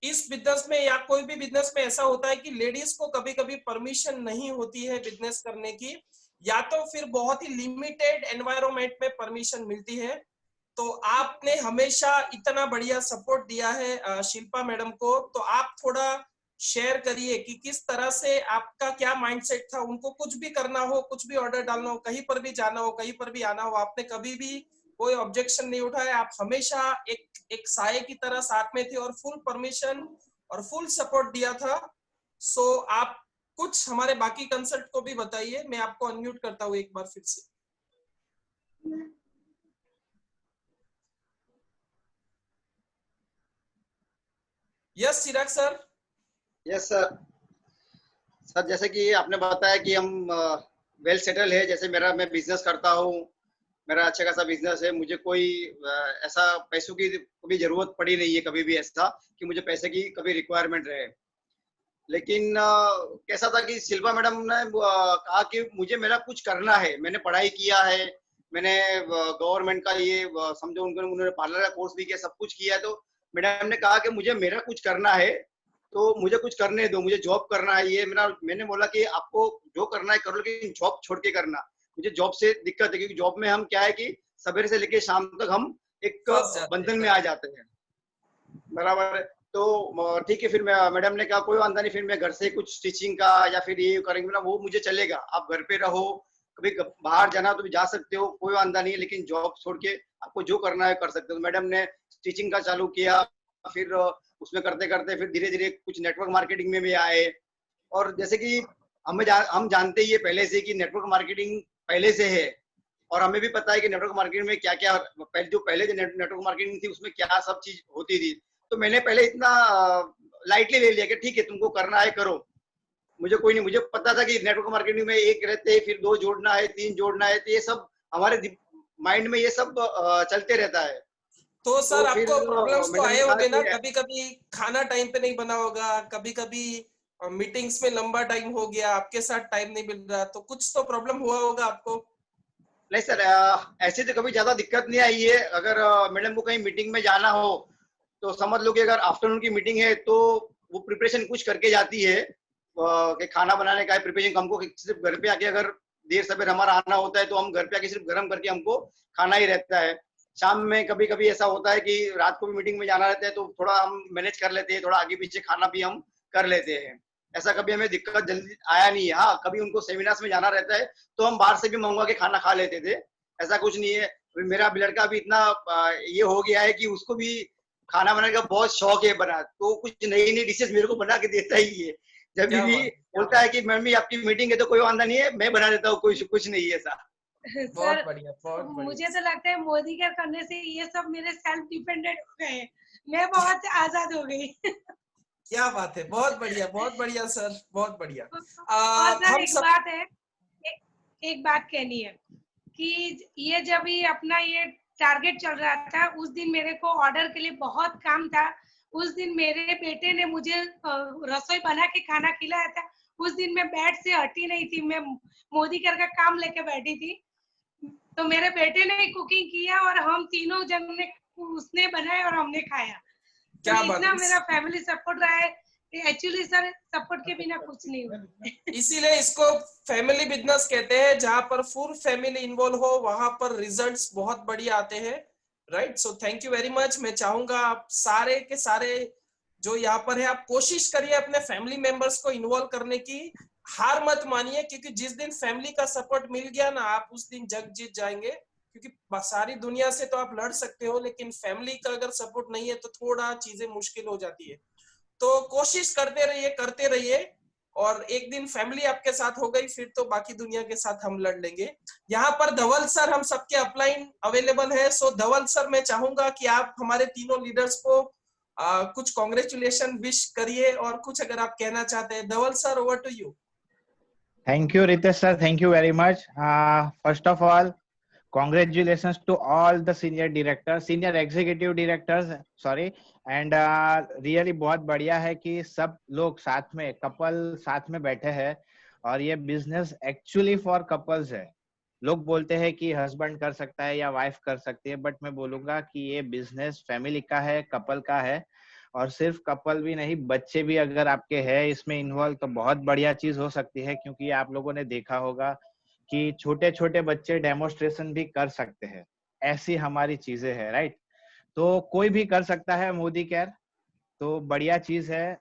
इस बिजनेस में या कोई भी बिजनेस में ऐसा होता है कि लेडीज को कभी कभी परमिशन नहीं होती है बिजनेस करने की, या तो फिर बहुत ही लिमिटेड एनवायरनमेंट में परमिशन मिलती है। तो आपने हमेशा इतना बढ़िया सपोर्ट दिया है शिल्पा मैडम को, तो आप थोड़ा शेयर करिए कि किस तरह से आपका क्या माइंडसेट था। उनको कुछ भी करना हो, कुछ भी ऑर्डर डालना हो, कहीं पर भी जाना हो, कहीं पर भी आना हो, आपने कभी भी कोई ऑब्जेक्शन नहीं उठाया। आप हमेशा एक साये की तरह साथ में थे और फुल परमिशन और फुल सपोर्ट दिया था। सो आप कुछ हमारे बाकी कंसल्ट को भी बताइए। मैं आपको अनम्यूट करता हूँ एक बार फिर से। यस चिराग सर। Yes sir. सर जैसे कि आपने बताया कि हम वेल सेटल है, जैसे मैं बिजनेस करता हूँ, मेरा अच्छा खासा बिजनेस है, मुझे कोई ऐसा पैसों की कभी जरूरत पड़ी नहीं है, कभी भी ऐसा कि मुझे पैसे की कभी रिक्वायरमेंट रहे। लेकिन कैसा था कि शिल्पा मैडम ने कहा कि मुझे मेरा कुछ करना है, मैंने पढ़ाई किया है, मैंने गवर्नमेंट का ये समझो उन्होंने पार्लर का कोर्स भी किया, सब कुछ किया, तो मैडम ने कहा कि मुझे मेरा कुछ करना है, तो मुझे कुछ करने दो, मुझे जॉब करना है। ये मेरा, मैंने बोला कि आपको जो करना है कर लो, लेकिन जॉब छोड़ के करना, मुझे जॉब से दिक्कत है, क्योंकि जॉब में हम क्या है कि सवेरे से लेके शाम तक हम एक बंधन में आ जाते हैं, बराबर है। तो ठीक है, फिर मैडम ने कहा कोई वादा नहीं, फिर मैं घर से कुछ स्टिचिंग का या फिर ये करेंगे ना, वो मुझे चलेगा, आप घर पे रहो, कभी बाहर जाना तो भी जा सकते हो, कोई वादा नहीं है, लेकिन जॉब छोड़ के आपको जो करना है कर सकते हो। मैडम ने स्टिचिंग का चालू किया, फिर उसमें करते करते फिर धीरे धीरे कुछ नेटवर्क मार्केटिंग में भी आए। और जैसे कि हम जानते ही है पहले से कि नेटवर्क मार्केटिंग पहले से है, और हमें भी पता है कि नेटवर्क मार्केटिंग में क्या क्या पहले जो नेटवर्क मार्केटिंग थी उसमें क्या सब चीज होती थी। तो मैंने पहले इतना लाइटली ले लिया कि ठीक है तुमको करना है करो, मुझे कोई नहीं, मुझे पता था कि नेटवर्क मार्केटिंग में एक रहते फिर 2 जोड़ना है, 3 जोड़ना है, तो ये सब हमारे माइंड में ये सब चलते रहता है। तो सर तो फिर आपको प्रॉब्लम्स तो मैडम आए ने कहा होंगे ना, कि कभी कभी खाना टाइम पे नहीं बना होगा, कभी कभी मीटिंग्स में लंबा टाइम हो गया, आपके साथ टाइम नहीं मिल रहा, तो कुछ तो प्रॉब्लम हुआ होगा आपको। नहीं सर, ऐसे तो कभी ज्यादा दिक्कत नहीं आई है। अगर मैडम को कहीं मीटिंग में जाना हो तो समझ लो कि अगर आफ्टरनून की मीटिंग है तो वो प्रिपरेशन कुछ करके जाती है कि खाना बनाने का है प्रिपरेशन, हमको सिर्फ घर पे आके अगर देर सवेर हमारा आना होता है तो हम घर पे आके सिर्फ गर्म करके हमको खाना ही रहता है। शाम में कभी कभी ऐसा होता है कि रात को भी मीटिंग में जाना रहता है तो थोड़ा हम मैनेज कर लेते हैं, थोड़ा आगे पीछे खाना भी हम कर लेते हैं, ऐसा कभी हमें दिक्कत जल्दी आया नहीं है। हाँ, कभी उनको सेमिनार्स में जाना रहता है तो हम बाहर से भी मंगवा के खाना खा लेते थे, ऐसा कुछ नहीं है। मेरा लड़का भी इतना ये हो गया है कि उसको भी खाना बनाने का बहुत शौक है, बना तो कुछ नई नई डिशेस मेरे को बना के देता ही है, जब भी बोलता है कि मम्मी आपकी मीटिंग है तो कोई वादा नहीं है, मैं बना देता हूँ, कुछ नहीं है ऐसा। बहुत बढ़िया, बहुत बढ़िया। मुझे तो लगता है मोदी के करने से ये सब मेरे सेल्फ डिपेंडेंट हो गए हैं, मैं बहुत आजाद हो गई। क्या बात है, बहुत बढ़िया सर, बहुत बढ़िया। और सर हम एक सब बात है, एक बात कहनी है कि ये जब ये अपना ये टारगेट चल रहा था, उस दिन मेरे को ऑर्डर के लिए बहुत काम था। उस दिन मेरे बेटे ने मुझे रसोई बना के खाना खिलाया था। उस दिन मैं बेड से हटी नहीं थी, मैं मोदी कर का काम लेके बैठी थी। तो मेरे बेटे ने कुकिंग किया और हम तीनों जन ने उसने बनाया और हमने खाया। क्या तो बात इतना है। मेरा फैमिली सपोर्ट रहा है, एक्चुअली सर सपोर्ट के बिना कुछ नहीं हुआ। इसीलिए इसको फैमिली बिजनेस कहते हैं, जहां पर फुल फैमिली इन्वॉल्व हो वहां पर रिजल्ट्स बहुत बढ़िया आते हैं, right. So thank you very much. मैं चाहूंगा आप सारे के सारे जो यहाँ पर है, आप कोशिश करिए अपने फैमिली मेंबर्स को इन्वॉल्व करने की, हार मत मानिए, क्योंकि जिस दिन फैमिली का सपोर्ट मिल गया ना, आप उस दिन जग जीत जाएंगे। क्योंकि सारी दुनिया से तो आप लड़ सकते हो, लेकिन फैमिली का अगर सपोर्ट नहीं है तो थोड़ा चीजें मुश्किल हो जाती है। तो कोशिश करते रहिए, और एक दिन फैमिली आपके साथ हो गई, फिर तो बाकी दुनिया के साथ हम लड़ लेंगे। यहाँ पर धवल सर हम सबके अपलाइन अवेलेबल है। सो धवल सर, मैं चाहूंगा कि आप हमारे तीनों लीडर्स को कुछ कॉन्ग्रेचुलेशन विश करिए, और कुछ अगर आप कहना चाहते हैं। Dhaval sir, over to you. Thank you, Ritesh sir. Thank you very much. First of all, congratulations to all the senior directors, senior executive directors. Sorry, and really बहुत बढ़िया है कि सब लोग साथ में कपल साथ में बैठे हैं, और ये बिजनेस एक्चुअली फॉर कपल्स है। लोग बोलते हैं कि हस्बैंड कर सकता है या वाइफ कर सकती है, बट मैं बोलूंगा कि ये बिजनेस फैमिली का है, कपल का है। और सिर्फ कपल भी नहीं, बच्चे भी अगर आपके हैं इसमें इन्वॉल्व तो बहुत बढ़िया चीज हो सकती है, क्योंकि आप लोगों ने देखा होगा कि छोटे छोटे बच्चे डेमोन्स्ट्रेशन भी कर सकते हैं, ऐसी हमारी चीजें हैं, राइट। तो कोई भी कर सकता है मोदी केयर, तो बढ़िया चीज है।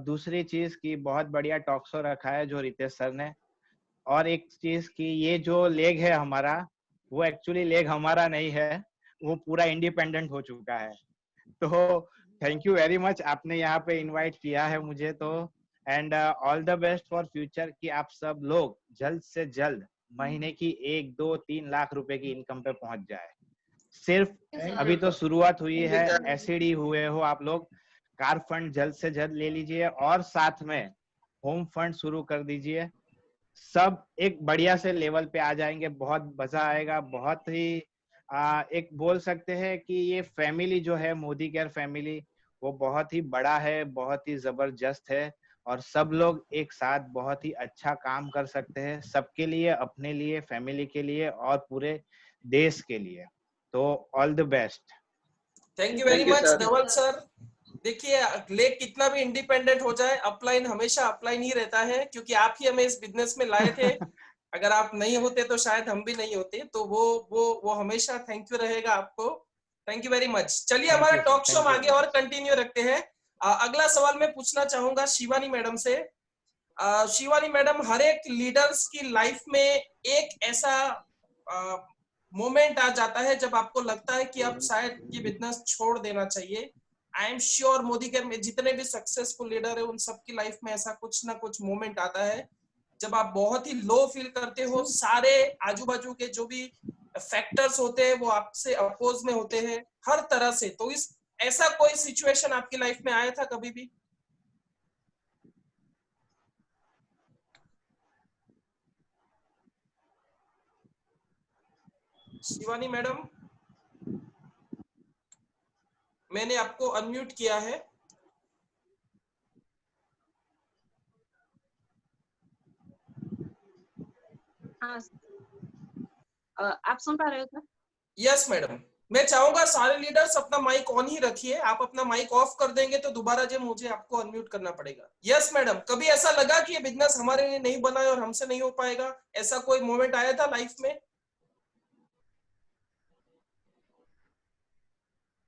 दूसरी चीज की बहुत बढ़िया टॉक शो रखा है जो रितेश सर ने। और एक चीज की ये जो लेग है हमारा, वो एक्चुअली लेग हमारा नहीं है, वो पूरा इंडिपेंडेंट हो चुका है। तो थैंक यू वेरी मच, आपने यहाँ पे इनवाइट किया है मुझे तो। And all the best for future, कि आप सब लोग जल्द से जल्द महीने की 1, 2, 3 लाख रुपए की इनकम पे पहुंच जाए। सिर्फ अभी तो शुरुआत हुई है, ऐसे ही हुए हो आप लोग। कार फंड जल्द से जल्द ले लीजिए और साथ में होम फंड शुरू कर दीजिए। सब एक बढ़िया से लेवल पे आ जाएंगे, बहुत मजा आएगा। बहुत ही एक बोल सकते हैं कि ये फैमिली जो है मोदी केयर फैमिली, वो बहुत ही बड़ा है, बहुत ही जबरदस्त है, और सब लोग एक साथ बहुत ही अच्छा काम कर सकते हैं, सबके लिए, अपने लिए, फैमिली के लिए और पूरे देश के लिए। तो all the best. Thank you very much Dhaval sir. देखिए, लेक कितना भी इंडिपेंडेंट हो जाए, अपलाइन हमेशा अपलाइन ही रहता है, क्योंकि आप ही हमें इस बिजनेस में लाए थे। अगर आप नहीं होते तो शायद हम भी नहीं होते। तो वो हमेशा थैंक यू रहेगा आपको। Thank you very much. चलिए हमारा टॉक शो आगे और कंटिन्यू रखते हैं। अगला सवाल मैं पूछना चाहूंगा शिवानी मैडम से। शिवानी मैडम, हर एक लीडर्स की लाइफ में एक ऐसा मोमेंट आ जाता है जब आपको लगता है कि अब शायद ये बिजनेस छोड़ देना चाहिए। I am sure Modi care में जितने भी सक्सेसफुल लीडर है उन सबकी लाइफ में ऐसा कुछ ना कुछ मोमेंट आता है जब आप बहुत ही लो फील करते हो, सारे आजू बाजू के जो भी फैक्टर्स होते हैं वो आपसे अपोज में होते हैं हर तरह से। तो इस ऐसा कोई सिचुएशन आपकी लाइफ में आया था कभी भी? शिवानी मैडम, मैंने आपको अनम्यूट किया है। हाँ, आप सुन पा रहे हो क्या? यस मैडम, मैं चाहूंगा सारे लीडर्स अपना माइक ऑन ही रखिए। आप अपना माइक ऑफ कर देंगे तो दोबारा जो मुझे आपको अनम्यूट करना पड़ेगा। यस मैडम, कभी ऐसा लगा कि ये बिजनेस हमारे लिए नहीं बना है और हमसे नहीं हो पाएगा, ऐसा कोई मोमेंट आया था लाइफ में?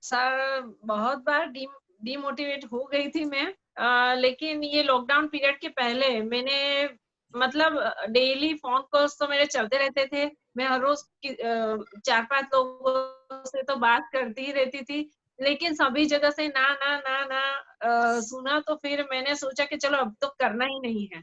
सर, बहुत बार डिमोटिवेट हो गई थी मैं। लेकिन ये लॉकडाउन पीरियड के पहले मैंने मतलब डेली फोन कॉल्स तो मेरे चलते रहते थे। मैं हर रोज 4-5 लोगों से तो बात करती ही रहती थी, लेकिन सभी जगह से ना ना ना ना सुना। तो फिर मैंने सोचा कि चलो अब तो करना ही नहीं है।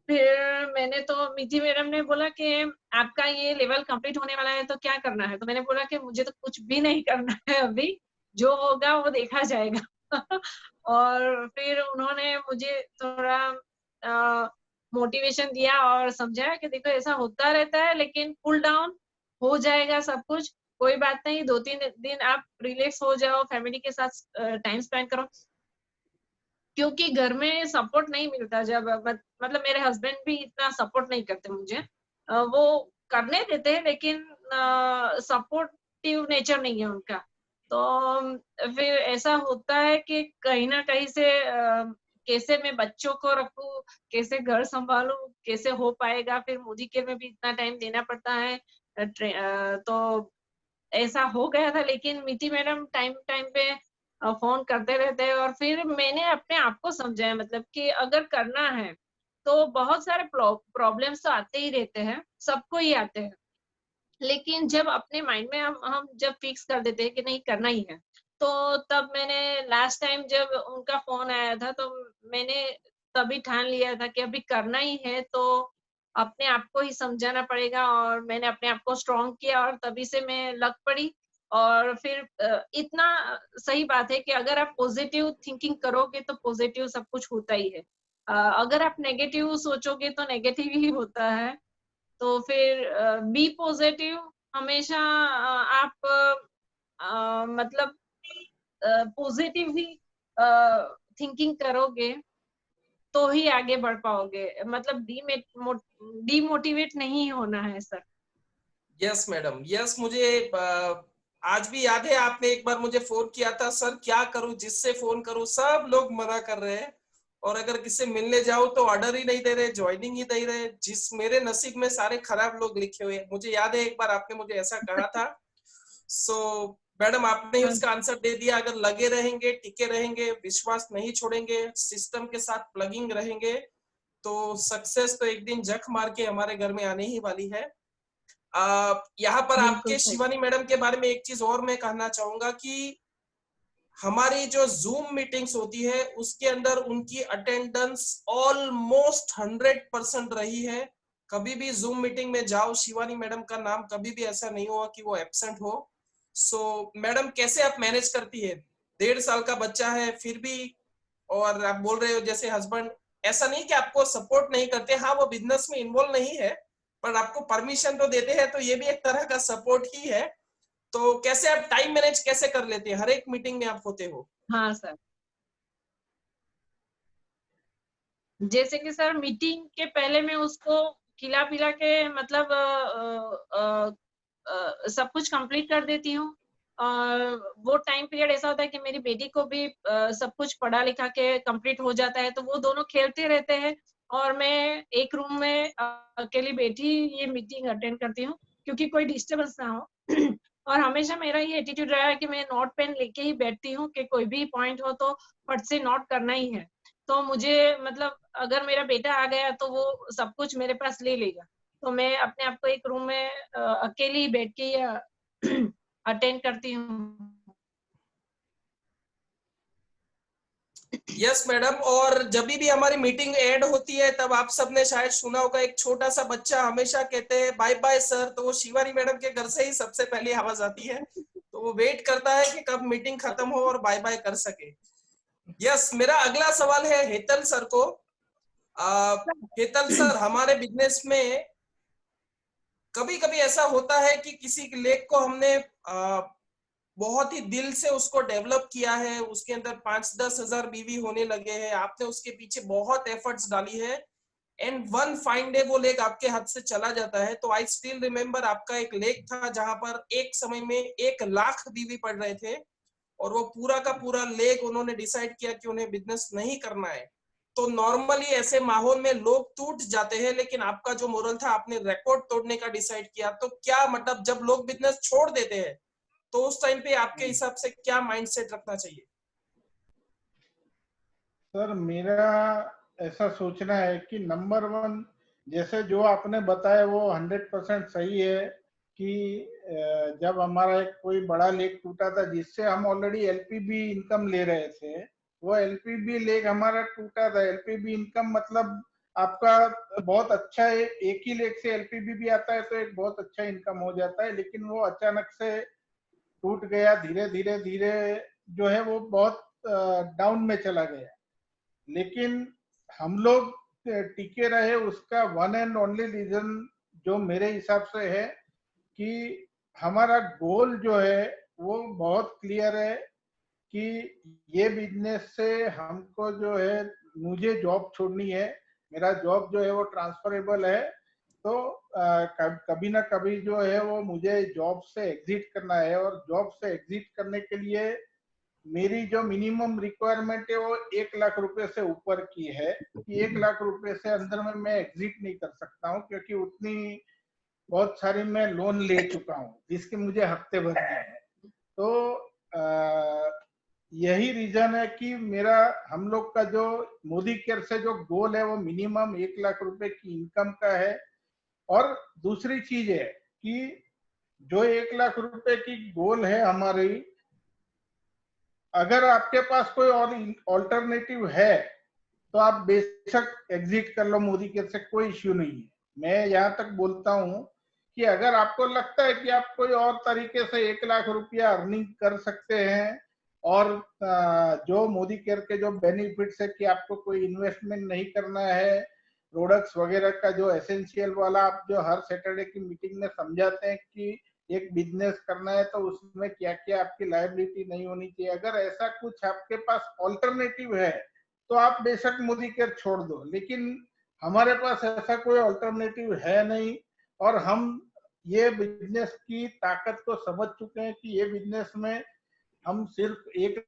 फिर मैंने तो मिठी मैडम ने बोला कि आपका ये लेवल कंप्लीट होने वाला है तो क्या करना है। तो मैंने बोला कि मुझे तो कुछ भी नहीं करना है, अभी जो होगा वो देखा जाएगा। और फिर उन्होंने मुझे थोड़ा मोटिवेशन दिया और समझाया कि देखो ऐसा होता रहता है, लेकिन कूल डाउन हो जाएगा सब कुछ, कोई बात नहीं। 2-3 दिन आप रिलैक्स हो जाओ, फैमिली के साथ टाइम स्पेंड करो, क्योंकि घर में सपोर्ट नहीं मिलता। जब मतलब मेरे हस्बैंड भी इतना सपोर्ट नहीं करते मुझे। वो करने देते हैं लेकिन सपोर्टिव नेचर नहीं है उनका। तो फिर ऐसा होता है कि कहीं ना कहीं से कैसे मैं बच्चों को रखूं, कैसे घर संभालूं, कैसे हो पाएगा। फिर मोदी केयर में भी इतना टाइम देना पड़ता है। तो ऐसा हो गया था, लेकिन मिठी मैडम टाइम टाइम पे फोन करते रहते हैं। और फिर मैंने अपने आप को समझाया, मतलब कि अगर करना है तो बहुत सारे प्रॉब्लम्स तो आते ही रहते हैं, सबको ही आते हैं। लेकिन जब अपने माइंड में हम जब फिक्स कर देते हैं कि नहीं करना ही है, तो तब मैंने लास्ट टाइम जब उनका फोन आया था तो मैंने तभी ठान लिया था कि अभी करना ही है, तो अपने आप को ही समझाना पड़ेगा। और मैंने अपने आप को स्ट्रॉन्ग किया और तभी से मैं लग पड़ी। और फिर इतना सही बात है कि अगर आप पॉजिटिव थिंकिंग करोगे तो पॉजिटिव सब कुछ होता ही है। अगर आप नेगेटिव सोचोगे तो नेगेटिव ही होता है। तो फिर बी पॉजिटिव हमेशा। आप मतलब पॉजिटिव ही थिंकिंग करोगे तो ही आगे बढ़ पाओगे। मतलब डीमोटिवेट नहीं होना है सर। Yes madam, yes. मुझे आज भी याद है आपने एक बार मुझे फोन किया था, सर क्या करूं, जिससे फोन करूं सब लोग मना कर रहे हैं, और अगर किसी मिलने जाऊं तो ऑर्डर ही नहीं दे रहे, ज्वाइनिंग ही दे रहे। जिस मेरे नसीब में सारे खराब लोग लिखे हुए हैं। मुझे याद है एक बार आपने मुझे ऐसा कहा था। सो मैडम, आपने ही उसका आंसर दे दिया। अगर लगे रहेंगे, टिके रहेंगे, विश्वास नहीं छोड़ेंगे, सिस्टम के साथ प्लगिंग रहेंगे, तो सक्सेस तो एक दिन जख मार के हमारे घर में आने ही वाली है। यहाँ पर आपके शिवानी मैडम के बारे में एक चीज और मैं कहना चाहूंगा कि हमारी जो जूम मीटिंग्स होती है उसके अंदर उनकी अटेंडेंस ऑलमोस्ट 100% रही है। कभी भी जूम मीटिंग में जाओ, शिवानी मैडम का नाम कभी भी ऐसा नहीं हुआ कि वो एब्सेंट हो। सो मैडम कैसे आप मैनेज करती है? 1.5 साल का बच्चा है फिर भी, और आप बोल रहे हो जैसे हस्बैंड, ऐसा नहीं कि आपको सपोर्ट नहीं करते, हाँ वो बिजनेस में इन्वॉल्व नहीं है पर आपको परमिशन तो देते हैं, तो ये भी एक तरह का सपोर्ट ही है। तो कैसे आप टाइम मैनेज कैसे कर लेते हैं? हर एक मीटिंग में आप होते हो। हाँ सर, जैसे कि सर मीटिंग के पहले मैं उसको खिला पिला के मतलब सब कुछ कंप्लीट कर देती हूँ। और वो टाइम पीरियड ऐसा होता है कि मेरी बेटी को भी सब कुछ पढ़ा लिखा के कंप्लीट हो जाता है, तो वो दोनों खेलते रहते हैं और मैं एक रूम में अकेली बैठी ये मीटिंग अटेंड करती हूँ क्योंकि कोई डिस्टर्बेंस ना हो। और हमेशा मेरा ये एटीट्यूड रहा है कि मैं नोट पेन लेके ही बैठती हूँ कि कोई भी पॉइंट हो तो फट से नोट करना ही है। तो मुझे मतलब अगर मेरा बेटा आ गया तो वो सब कुछ मेरे पास ले लेगा, तो मैं अपने आप को एक रूम में अकेली ही बैठ के अटेंड करती हूँ। यस मैडम, और जब भी हमारी मीटिंग एंड होती है तब आप सबने शायद सुना होगा एक छोटा सा बच्चा हमेशा कहते हैं बाय बाय सर, तो वो शिवानी मैडम के घर से ही सबसे पहली आवाज आती है, तो वो वेट करता है कि कब मीटिंग खत्म हो और बाय बाय कर सके। यस, मेरा अगला सवाल है हेतल सर को। हेतल सर, हमारे बिजनेस में कभी कभी ऐसा होता है कि किसी लेख को हमने बहुत ही दिल से उसको डेवलप किया है, उसके अंदर 5-10 हजार बीवी होने लगे हैं, आपने उसके पीछे बहुत एफर्ट्स डाली है, एंड वन फाइन डे वो लेख आपके हाथ से चला जाता है। तो आई स्टिल रिमेम्बर आपका एक लेख था जहां पर एक समय में 1 लाख बीवी पढ़ रहे थे और वो पूरा का पूरा लेख उन्होंने डिसाइड किया कि उन्हें बिजनेस नहीं करना है। तो नॉर्मली ऐसे माहौल में लोग टूट जाते हैं, लेकिन आपका जो मोरल था, आपने रिकॉर्ड तोड़ने का डिसाइड किया। तो क्या मतलब जब लोग बिजनेस छोड़ देते हैं तो उस टाइम पे आपके हिसाब से क्या माइंडसेट रखना चाहिए? सर मेरा ऐसा सोचना है कि नंबर 1, जैसे जो आपने बताया वो 100% सही है कि जब हमारा एक कोई बड़ा लेक टूटा था जिससे हम ऑलरेडी एलपीबी इनकम ले रहे थे, वो एलपीबी लेक हमारा टूटा था। एलपीबी इनकम मतलब आपका बहुत अच्छा है, एक ही लेक से एलपीबी भी आता है तो एक बहुत अच्छा इनकम हो जाता है, लेकिन वो अचानक से टूट गया, धीरे धीरे धीरे जो है वो बहुत डाउन में चला गया। लेकिन हम लोग टिके रहे, उसका वन एंड ओनली रीजन जो मेरे हिसाब से है कि हमारा गोल जो है वो बहुत क्लियर है कि ये बिजनेस से हमको जो है, मुझे जॉब छोड़नी है, मेरा जॉब जो है वो ट्रांसफरेबल है, तो कभी ना कभी जो है वो मुझे जॉब से एग्जिट करना है। और जॉब से एग्जिट करने के लिए मेरी जो मिनिमम रिक्वायरमेंट है वो 1 लाख रुपए से ऊपर की है कि 1 लाख रुपए से अंदर में मैं एग्जिट नहीं कर सकता हूँ, क्योंकि उतनी बहुत सारी मैं लोन ले चुका हूँ जिसके मुझे हफ्ते भरने हैं। तो यही रीजन है कि मेरा, हम लोग का जो मोदी केयर से जो गोल है वो मिनिमम 1 लाख रुपए की इनकम का है। और दूसरी चीज है कि जो 1 लाख रुपए की गोल है हमारी, अगर आपके पास कोई और ऑल्टरनेटिव है तो आप बेशक एग्जिट कर लो मोदी केयर से, कोई इश्यू नहीं है। मैं यहाँ तक बोलता हूँ कि अगर आपको लगता है कि आप कोई और तरीके से 1 लाख रुपया अर्निंग कर सकते हैं, और जो मोदी केयर के जो बेनिफिट्स है कि आपको कोई इन्वेस्टमेंट नहीं करना है, प्रोडक्ट्स वगैरह का जो एसेंशियल वाला आप जो हर सैटरडे की मीटिंग में समझाते हैं कि एक बिजनेस करना है तो उसमें क्या क्या आपकी लायबिलिटी नहीं होनी चाहिए, अगर ऐसा कुछ आपके पास ऑल्टरनेटिव है तो आप बेशक मोदी केयर छोड़ दो। लेकिन हमारे पास ऐसा कोई ऑल्टरनेटिव है नहीं, और हम ये बिजनेस की ताकत को समझ चुके हैं कि ये बिजनेस में हम सिर्फ एक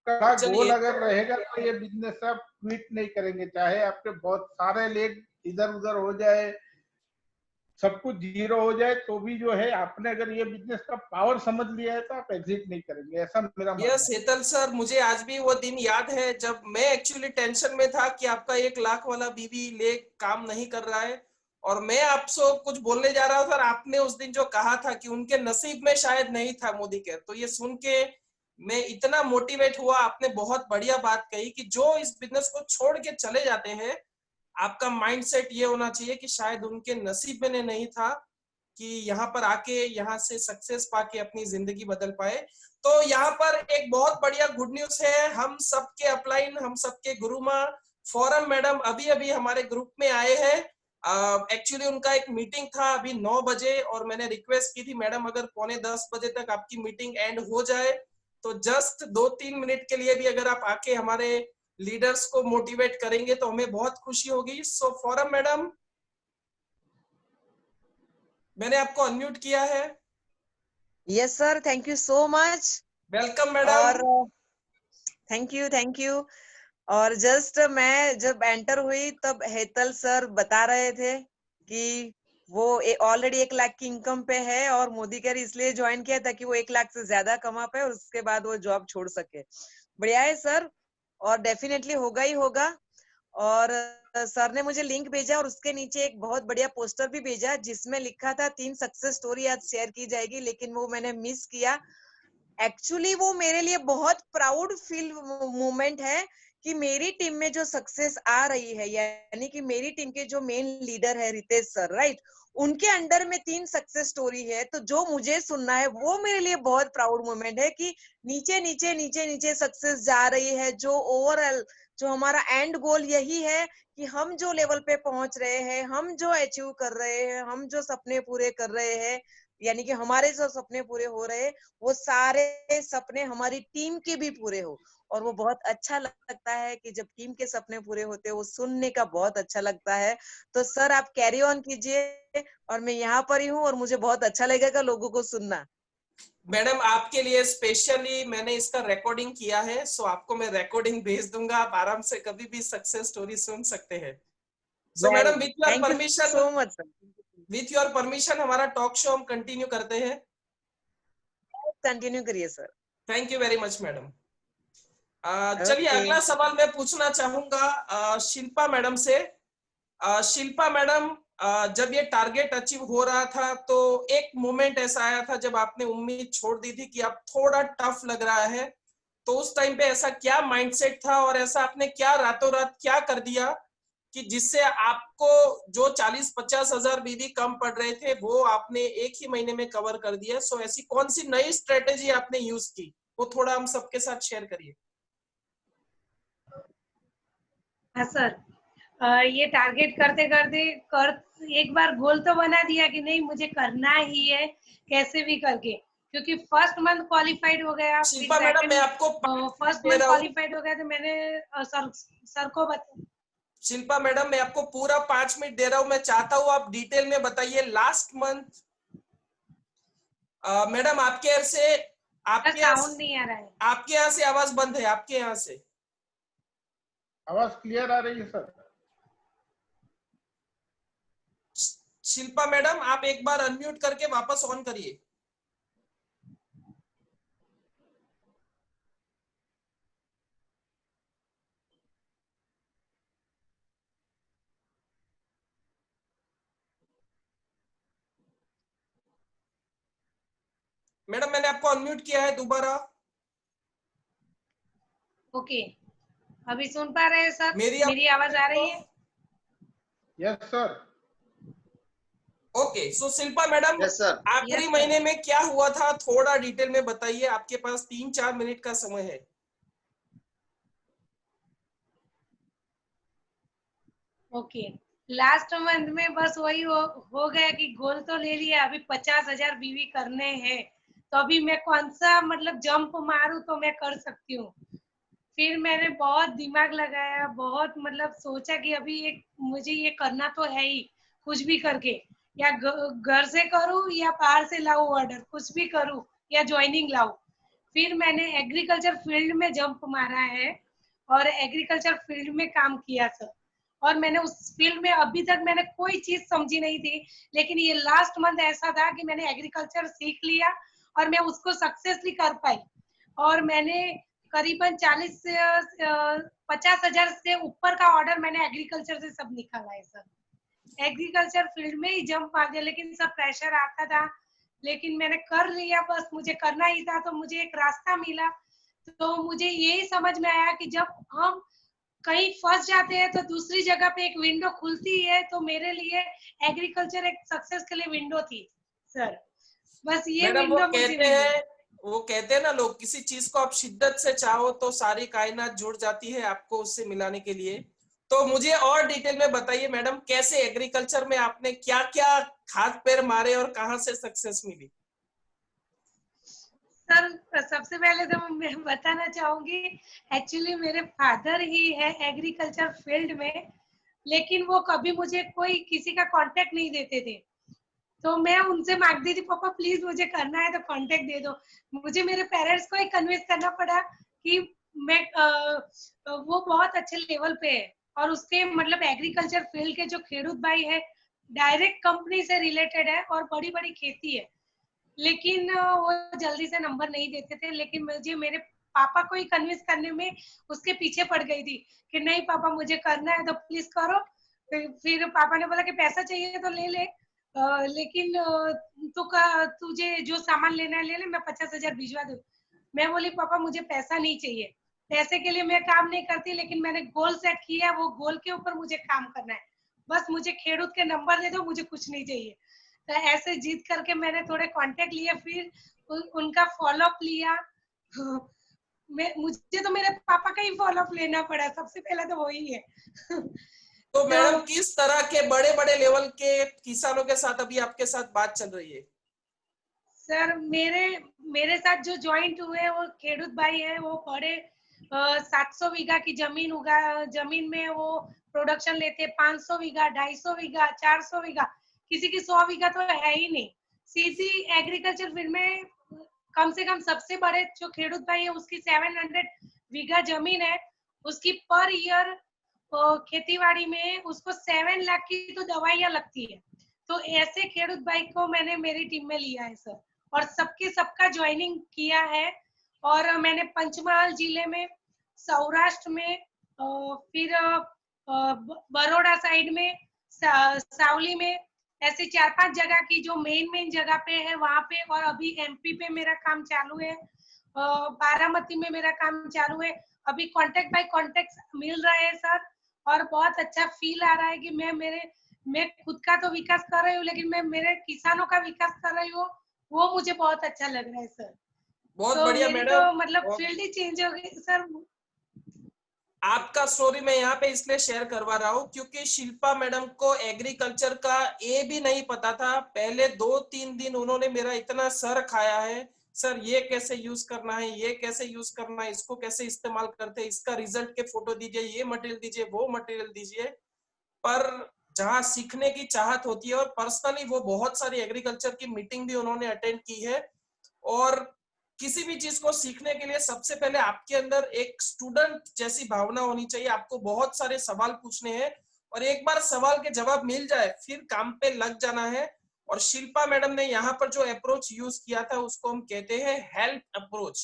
का गोल अगर रहेगा तो ये बिजनेस आप क्विट नहीं करेंगे, चाहे आपके बहुत सारे लेग इधर उधर हो जाए, सब कुछ जीरो हो जाए, तो भी जो है आपने अगर ये बिजनेस का पावर समझ लिया है तो आप एग्जिट नहीं करेंगे, ऐसा मेरा मानना है। यस हेतल सर, मुझे आज भी वो दिन याद है जब मैं एक्चुअली टेंशन में था कि आपका 1 लाख वाला बीबी लेख काम नहीं कर रहा है और मैं आपसे कुछ बोलने जा रहा था और आपने उस दिन जो कहा था कि उनके नसीब में शायद नहीं था मोदी केयर, तो ये सुन के मैं इतना मोटिवेट हुआ। आपने बहुत बढ़िया बात कही कि जो इस बिजनेस को छोड़ के चले जाते हैं, आपका माइंडसेट ये होना चाहिए कि शायद उनके नसीब में नहीं था कि यहाँ पर आके यहाँ से सक्सेस पाके अपनी जिंदगी बदल पाए। तो यहाँ पर एक बहुत बढ़िया गुड न्यूज है, हम सबके अपलाइन, हम सबके गुरुमा फॉरम मैडम अभी अभी हमारे ग्रुप में आए हैं। एक्चुअली उनका एक मीटिंग था अभी 9 बजे और मैंने रिक्वेस्ट की थी मैडम अगर 9:45 बजे तक आपकी मीटिंग एंड हो जाए तो जस्ट 2-3 मिनट के लिए भी अगर आप आके हमारे लीडर्स को मोटिवेट करेंगे तो हमें बहुत खुशी होगी। सो फॉरम मैडम, मैंने आपको अनम्यूट किया है। Yes sir, thank you so much. Welcome madam. और थैंक यू। और जस्ट मैं जब एंटर हुई तब हेतल सर बता रहे थे कि वो ऑलरेडी 1 लाख की इनकम पे है और मोदी केयर इसलिए ज्वाइन किया ताकि वो 1 लाख से ज्यादा कमा पाए और उसके बाद वो जॉब छोड़ सके। बढ़िया है सर, और डेफिनेटली होगा ही होगा। और सर ने मुझे लिंक भेजा और उसके नीचे एक बहुत बढ़िया पोस्टर भी भेजा जिसमें लिखा था 3 सक्सेस स्टोरी आज शेयर की जाएगी, लेकिन वो मैंने मिस किया। एक्चुअली वो मेरे लिए बहुत प्राउड फील मोमेंट है कि मेरी टीम में जो सक्सेस आ रही है, यानी कि मेरी टीम के जो मेन लीडर है रितेश सर, राइट, उनके अंडर में 3 सक्सेस स्टोरी है। तो जो मुझे सुनना है वो मेरे लिए बहुत प्राउड मोमेंट है कि नीचे नीचे नीचे नीचे सक्सेस जा रही है। जो ओवरऑल जो हमारा एंड गोल यही है कि हम जो लेवल पे पहुंच रहे हैं, हम जो अचीव कर रहे हैं, हम जो सपने पूरे कर रहे हैं, यानी कि हमारे जो सपने पूरे हो रहे हैं वो सारे सपने हमारी टीम के भी पूरे हो। और वो बहुत अच्छा लगता है कि जब टीम के सपने पूरे होते हैं, वो सुनने का बहुत अच्छा लगता है। तो सर आप कैरी ऑन कीजिए और मैं यहाँ पर ही हूँ और मुझे बहुत अच्छा लगेगा लोगों को सुनना। मैडम आपके लिए स्पेशली मैंने इसका रिकॉर्डिंग किया है, सो आपको मैं रिकॉर्डिंग भेज दूंगा, आप आराम से कभी भी सक्सेस स्टोरी सुन सकते हैं। सो madam with your thank you permission, so much sir. With your permission हमारा टॉक शो हम कंटिन्यू करते हैं। कंटिन्यू करिए sir. Thank you very much madam. चलिए ओके। अगला सवाल मैं पूछना चाहूंगा शिल्पा मैडम से। शिल्पा मैडम, जब ये टारगेट अचीव हो रहा था तो एक मोमेंट ऐसा आया था जब आपने उम्मीद छोड़ दी थी कि अब थोड़ा टफ लग रहा है, तो उस टाइम पे ऐसा क्या माइंडसेट था और ऐसा आपने क्या रातों रात क्या कर दिया कि जिससे आपको जो 40-50 हजार बीवी कम पड़ रहे थे वो आपने एक ही महीने में कवर कर दिया? सो ऐसी कौन सी नई स्ट्रेटेजी आपने यूज की, वो थोड़ा हम सबके साथ शेयर करिए। हाँ सर, ये टारगेट करते करते एक बार गोल तो बना दिया कि नहीं मुझे करना ही है कैसे भी करके, क्योंकि फर्स्ट मंथ क्वालिफाइड हो गया। शिल्पा मैडम मैं आपको फर्स्ट दे मंथ रहा हूँ। क्वालिफाइड हो गया तो मैंने सर को शिल्पा मैडम मैं आपको पूरा 5 मिनट दे रहा हूँ, मैं चाहता हूँ आप डिटेल में बताइए लास्ट मंथ। मैडम आपके यहाँ से साउंड नहीं आ रहा है। आपके यहाँ से आवाज बंद है, आपके यहाँ से आवाज क्लियर आ रही है सर। शिल्पा मैडम आप एक बार अनम्यूट करके वापस ऑन करिए। मैडम मैंने आपको अनम्यूट किया है दोबारा। ओके, अभी सुन पा रहे हैं सर? मेरी आवाज आ रही है? Yes sir. ओके, सो शिल्पा मैडम यस सर। आखिरी महीने में क्या हुआ था थोड़ा डिटेल में बताइए, आपके पास 3-4 मिनट का समय है। ओके, लास्ट मंथ में बस वही हो गया कि गोल तो ले लिया, अभी 50,000 बीवी करने हैं, तो अभी मैं कौन सा मतलब जंप मारूं तो मैं कर सकती हूँ। फिर मैंने बहुत दिमाग लगाया, बहुत मतलब सोचा कि अभी मुझे ये करना तो है ही, कुछ भी करके, या घर से करूँ या बाहर से लाऊं ऑर्डर, कुछ भी करूँ या ज्वाइनिंग लाऊं। फिर मैंने एग्रीकल्चर फील्ड में जंप मारा है और एग्रीकल्चर फील्ड में काम किया सर। और मैंने उस फील्ड में अभी तक मैंने कोई चीज समझी नहीं थी, लेकिन ये लास्ट मंथ ऐसा था कि मैंने एग्रीकल्चर सीख लिया और मैं उसको सक्सेसफुली कर पाई। और मैंने करीबन 40 से 50,000 से ऊपर का ऑर्डर मैंने एग्रीकल्चर से सब निकाला है सर। एग्रीकल्चर फील्ड में ही जंप मार दिया, लेकिन सब प्रेशर आता था, लेकिन मैंने कर लिया, बस मुझे करना ही था, तो मुझे एक रास्ता मिला। तो मुझे यही समझ में आया कि जब हम कहीं फंस जाते हैं तो दूसरी जगह पे एक विंडो खुलती है, तो मेरे लिए एग्रीकल्चर एक सक्सेस के लिए विंडो थी सर। बस ये मैडम विंडो मुझे मिली। वो कहते हैं ना लोग, किसी चीज को आप शिद्दत से चाहो तो सारी कायनात जुड़ जाती है आपको उससे मिलाने के लिए। तो मुझे और डिटेल में बताइए मैडम, कैसे एग्रीकल्चर में आपने क्या क्या हाथ पैर मारे और कहां से सक्सेस मिली? सर सबसे पहले तो मैं बताना चाहूंगी, एक्चुअली मेरे फादर ही है एग्रीकल्चर फील्ड में, लेकिन वो कभी मुझे कोई किसी का कांटेक्ट नहीं देते थे। तो मैं उनसे मांगती थी, पापा प्लीज मुझे करना है तो कांटेक्ट दे दो। मुझे मेरे पेरेंट्स को ही कन्विंस करना पड़ा कि मैं वो बहुत अच्छे लेवल पे है, और उसके मतलब एग्रीकल्चर फील्ड के जो खेडूत भाई है डायरेक्ट कंपनी से रिलेटेड है और बड़ी बड़ी खेती है, लेकिन वो जल्दी से नंबर नहीं देते थे। लेकिन मुझे मेरे पापा को ही कन्विंस करने में उसके पीछे पड़ गई थी कि नहीं पापा मुझे करना है तो प्लीज करो। फिर पापा ने बोला कि पैसा चाहिए तो ले ले, लेकिन तुझे जो सामान लेना है ले ले, मैं 50,000 भिजवा दूं। मैं बोली पापा मुझे पैसा नहीं चाहिए, पैसे के लिए मैं काम नहीं करती, लेकिन मैंने गोल सेट किया, वो गोल के ऊपर मुझे काम करना है, बस मुझे खेडूत के नंबर दे दो, मुझे कुछ नहीं चाहिए। तो ऐसे जीत करके मैंने थोड़े कांटेक्ट लिए, फिर उनका फॉलोअप लिया। मुझे तो मेरे पापा का ही फॉलोअप लेना पड़ा, सबसे पहले तो वही है। तो मैडम किस तरह के बड़े बड़े लेवल के किसानों के साथ अभी आपके साथ बात चल रही है? सर मेरे साथ जो ज्वाइंट हुए वो खेडूत भाई है, वो बड़े 700 बीघा की जमीन में वो प्रोडक्शन लेते, 500 बीघा, 250 बीघा, 400 बीघा, किसी की 100 बीघा तो है ही नहीं। सीधी एग्रीकल्चर फील्ड में कम से कम सबसे बड़े जो खेडूत भाई है उसकी 700 बीघा जमीन है, उसकी पर ईयर खेतीबाड़ी में उसको 7 लाख की तो दवाइयां लगती है। तो ऐसे खेडूत भाई को मैंने मेरी टीम में लिया है सर, और सबका ज्वाइनिंग किया है। और मैंने पंचमहाल जिले में, सौराष्ट्र में, फिर बड़ौदा साइड में, सावली में, ऐसे 4-5 जगह की जो मेन जगह पे है वहां पे, और अभी एमपी पे मेरा काम चालू है, बारामती में मेरा काम चालू है। अभी कांटेक्ट बाय कांटेक्ट मिल रहे हैं सर, और बहुत अच्छा फील आ रहा है कि मैं खुद का तो विकास कर रही हूँ, लेकिन मैं मेरे किसानों का विकास कर रही हूँ, वो मुझे बहुत अच्छा लग रहा है सर। बहुत तो बढ़िया मेरी मैडम। तो मतलब फील्ड ही चेंज हो गई सर। आपका स्टोरी मैं यहाँ पे इसलिए शेयर करवा रहा हूँ क्योंकि शिल्पा मैडम को एग्रीकल्चर का ए भी नहीं पता था। पहले 2-3 दिन उन्होंने मेरा इतना सर खाया है, सर ये कैसे यूज करना है, ये कैसे यूज करना है, इसको कैसे इस्तेमाल करते हैं, इसका रिजल्ट के फोटो दीजिए, ये मटेरियल दीजिए, वो मटेरियल दीजिए। पर जहाँ सीखने की चाहत होती है, और पर्सनली वो बहुत सारी एग्रीकल्चर की मीटिंग भी उन्होंने अटेंड की है, और किसी भी चीज को सीखने के लिए सबसे पहले आपके अंदर एक स्टूडेंट जैसी भावना होनी चाहिए। आपको बहुत सारे सवाल पूछने हैं, और एक बार सवाल के जवाब मिल जाए फिर काम पे लग जाना है। और शिल्पा मैडम ने यहाँ पर जो अप्रोच यूज किया था उसको हम कहते हैं हेल्प अप्रोच।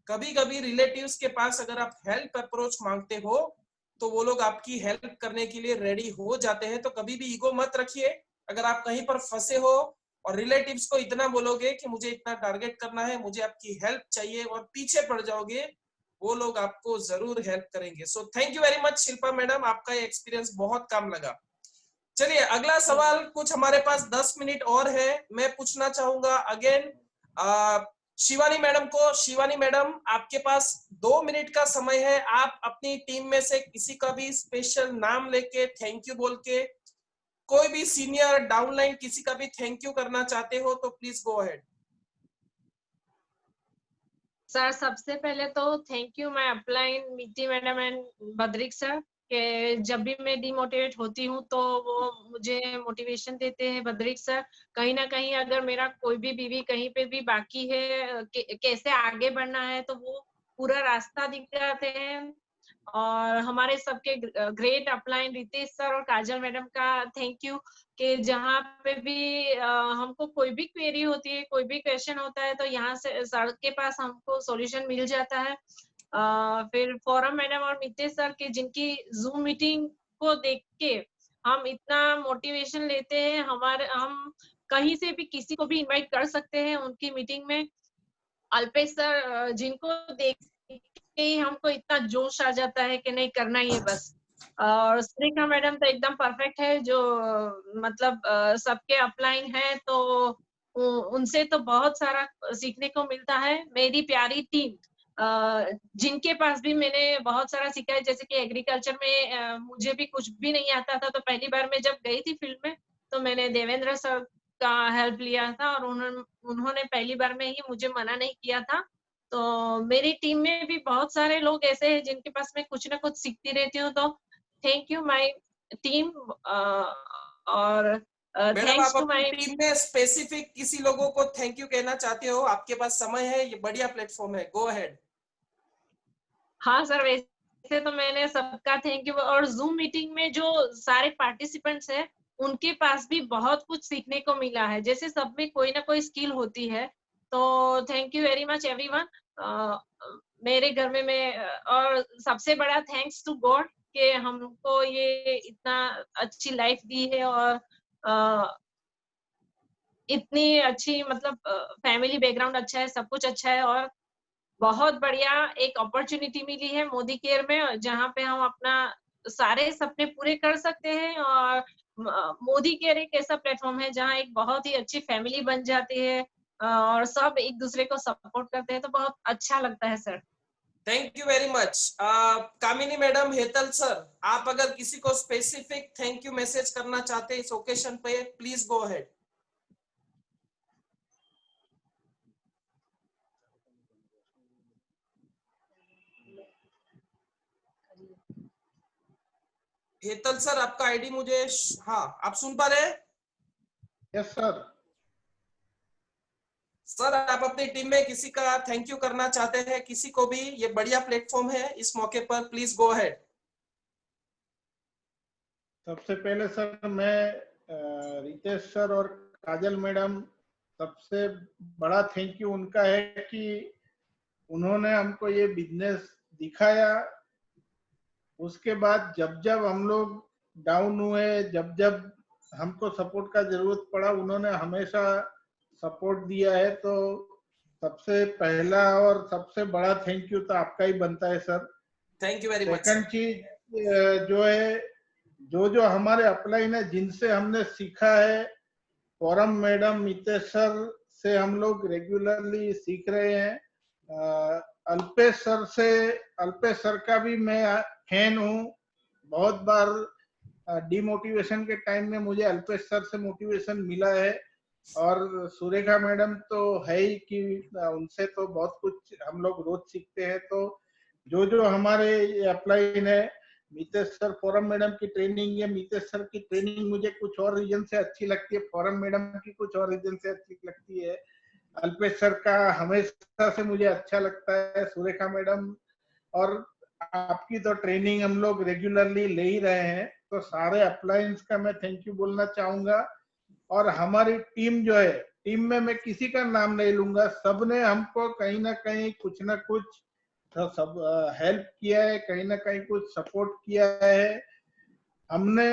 कभी कभी रिलेटिव्स के पास अगर आप हेल्प अप्रोच मांगते हो तो वो लोग आपकी हेल्प करने के लिए रेडी हो जाते हैं। तो कभी भी ईगो मत रखिए। अगर आप कहीं पर फंसे हो और रिलेटिव्स को इतना बोलोगे कि मुझे इतना टारगेट करना है, मुझे आपकी हेल्प चाहिए, और पीछे पड़ जाओगे, वो लोग आपको जरूर हेल्प करेंगे। So thank you very much Shilpa madam, आपका ये एक्सपीरियंस बहुत काम लगा। चलिए अगला सवाल, कुछ हमारे पास 10 मिनट और है, मैं पूछना चाहूंगा अगेन शिवानी मैडम को। शिवानी मैडम आपके पास 2 मिनट का समय है, आप अपनी टीम में से किसी का भी स्पेशल नाम लेके थैंक यू बोल के, कोई भी सीनियर डाउनलाइन किसी का भी थैंक यू करना चाहते हो तो प्लीज गो अहेड। सर सबसे पहले तो थैंक यू मैं अपलाइन मिट्टी मैडम एंड बद्रिक सर के जब भी मैं डिमोटिवेट होती हूँ तो वो मुझे मोटिवेशन देते हैं। बद्रिक सर कहीं ना कहीं अगर मेरा कोई भी बीवी कहीं पे भी बाकी है कैसे आगे बढ़ना है तो वो पूरा रास्ता दिखाते हैं। और हमारे सबके ग्रेट अपलाइन रितेश सर और काजल मैडम का थैंक यू कि जहाँ पे भी हमको कोई भी क्वेरी होती है, कोई भी क्वेश्चन होता है तो यहाँ से सर के पास हमको सॉल्यूशन मिल जाता है। फिर फोरम मैडम और मितेश सर के जिनकी जूम मीटिंग को देख के हम इतना मोटिवेशन लेते हैं, हम कहीं से भी किसी को भी इनवाइट कर सकते हैं उनकी मीटिंग में। अल्पेश सर जिनको देख के ही हमको इतना जोश आ जाता है कि नहीं करना ही है बस। और सुरेखा मैडम तो एकदम परफेक्ट है, जो मतलब सबके अपलाइन है, तो उनसे तो बहुत सारा सीखने को मिलता है। मेरी प्यारी टीम जिनके पास भी मैंने बहुत सारा सीखा है, जैसे कि एग्रीकल्चर में मुझे भी कुछ भी नहीं आता था, तो पहली बार मैं जब गई थी फील्ड में तो मैंने देवेंद्र सर का हेल्प लिया था, और उन्होंने पहली बार में ही मुझे मना नहीं किया था। तो मेरी टीम में भी बहुत सारे लोग ऐसे हैं जिनके पास मैं कुछ ना कुछ सीखती रहती हूँ। तो थैंक यू माय टीम, और मैडम थैंक्स आप टू अपनी माय टीम में स्पेसिफिक किसी लोगों को थैंक यू कहना चाहते हो? आपके पास समय है, ये बढ़िया प्लेटफॉर्म है, गो अहेड। हाँ सर, वैसे तो मैंने सबका थैंक यू, और जूम मीटिंग में जो सारे पार्टिसिपेंट्स हैं उनके पास भी बहुत कुछ सीखने को मिला है। जैसे सब में कोई ना कोई स्किल होती है, तो thank you very much everyone. मेरे घर में मैं और सबसे बड़ा थैंक्स टू गॉड कि हमको ये इतना अच्छी लाइफ दी है, और इतनी अच्छी मतलब फैमिली बैकग्राउंड अच्छा है, सब कुछ अच्छा है, और बहुत बढ़िया एक अपॉर्चुनिटी मिली है मोदी केयर में, जहाँ पे हम अपना सारे सपने पूरे कर सकते हैं। और मोदी केयर एक ऐसा प्लेटफॉर्म है जहाँ एक बहुत ही अच्छी फैमिली बन जाती है, और सब एक दूसरे को सपोर्ट करते हैं, तो बहुत अच्छा लगता है sir. Thank you very much. Kamini madam, Hetal sir, आप अगर किसी को स्पेसिफिक थैंक यू मैसेज करना चाहते हैं इस ओकेशन पे, please go ahead. Hetal sir, आपका आईडी मुझे, हाँ आप सुन पा रहे हैं? Yes sir. सर आप अपनी टीम में किसी का थैंक यू करना चाहते हैं, किसी को भी, ये बढ़िया प्लेटफॉर्म है, इस मौके पर प्लीज गो अहेड। सबसे पहले सर मैं रितेश सर और काजल मैडम, सबसे बड़ा थैंक यू उनका है कि उन्होंने हमको ये बिजनेस दिखाया। उसके बाद जब जब हम लोग डाउन हुए, जब जब हमको सपोर्ट का जरूरत पड़ा, उन्होंने हमेशा सपोर्ट दिया है। तो सबसे पहला और सबसे बड़ा थैंक यू तो आपका ही बनता है sir. Thank you very much. Second चीज जो है, जो हमारे अपलाइन है, जिनसे हमने सीखा है, फोरम मैडम, मितेश सर से हम लोग रेगुलरली सीख रहे हैं। अल्पेश सर का भी मैं फैन हूँ। बहुत बार डिमोटिवेशन के टाइम में मुझे अल्पेश सर से मोटिवेशन मिला है, और सुरेखा मैडम तो है ही कि उनसे तो बहुत कुछ हम लोग रोज सीखते हैं। तो जो हमारे अपलाइन है, मितेश सर, फोरम मैडम की ट्रेनिंग है, मितेश सर की ट्रेनिंग मुझे कुछ और रीजन से अच्छी लगती है, फोरम मैडम की कुछ और रीजन से अच्छी लगती है। अल्पेश सर का हमेशा से मुझे अच्छा लगता है, सुरेखा मैडम, और आपकी तो ट्रेनिंग हम लोग रेगुलरली ले ही रहे हैं। तो सारे अपलायंस का मैं थैंक यू बोलना चाहूंगा। और हमारी टीम जो है, टीम में मैं किसी का नाम नहीं लूंगा, सबने हमको कहीं ना कहीं कुछ ना कुछ तो सब हेल्प किया है, कहीं ना कहीं कुछ सपोर्ट किया है। हमने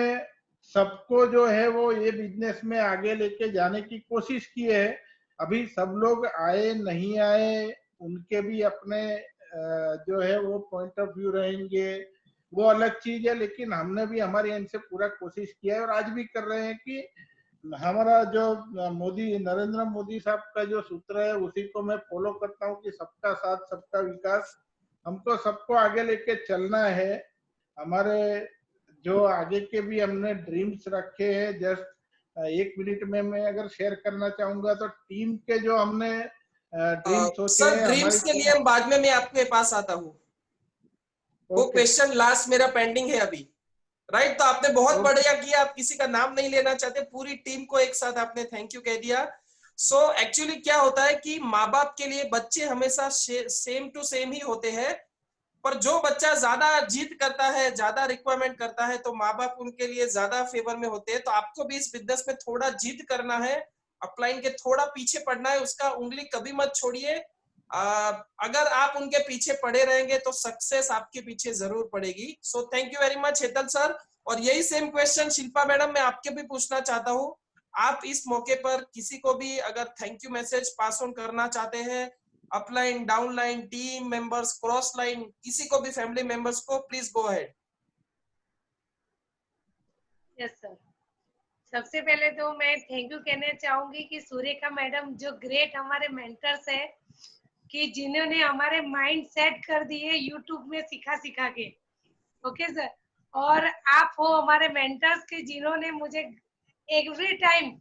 सबको जो है वो ये बिजनेस में आगे लेके जाने की कोशिश की है। अभी सब लोग आए नहीं आए, उनके भी अपने जो है वो पॉइंट ऑफ व्यू रहेंगे, वो अलग चीज है, लेकिन हमने भी हमारी एंड से पूरा कोशिश किया है और आज भी कर रहे हैं कि हमारा जो नरेंद्र मोदी साहब का जो सूत्र है उसी को मैं फॉलो करता हूँ कि सबका साथ सबका विकास। हमको सबको आगे लेके चलना है। हमारे जो आगे के भी हमने ड्रीम्स रखे हैं, जस्ट 1 मिनट में मैं अगर शेयर करना चाहूंगा तो टीम के जो हमने ड्रीम सोचे सर हैं, ड्रीम्स के लिए हम बाद में मैं आपके पास आता हूँ। वो क्वेश्चन लास्ट मेरा पेंडिंग है अभी, राइट? तो आपने बहुत बढ़िया किया, आप किसी का नाम नहीं लेना चाहते, पूरी टीम को एक साथ आपने थैंक यू कह दिया। सो एक्चुअली क्या होता है कि माँ बाप के लिए बच्चे हमेशा सेम टू सेम ही होते हैं, पर जो बच्चा ज्यादा जिद करता है, ज्यादा रिक्वायरमेंट करता है, तो माँ बाप उनके लिए ज्यादा फेवर में होते हैं। तो आपको भी इस बिजनेस में थोड़ा जिद करना है, अपलाइन के थोड़ा पीछे पड़ना है, उसका उंगली कभी मत छोड़िए। अगर आप उनके पीछे पड़े रहेंगे तो सक्सेस आपके पीछे जरूर पड़ेगी। So thank you very much Hetal sir. और यही सेम क्वेश्चन शिल्पा मैडम मैं आपके भी पूछना चाहता हूँ। आप इस मौके पर किसी को भी अगर thank you message pass on करना चाहते हैं, upline, downline, team members, cross line, किसी को भी फैमिली मेंबर्स को, please go ahead. Yes sir, सबसे पहले तो मैं थैंक यू कहना चाहूंगी कि सुरेखा मैडम जो ग्रेट हमारे मेंटर्स है, कि जिन्होंने हमारे माइंड सेट कर दिए यूट्यूब में सिखा सिखा के। ओके सर, और आप हो हमारे मेंटर्स के जिन्होंने मुझे एवरी टाइम,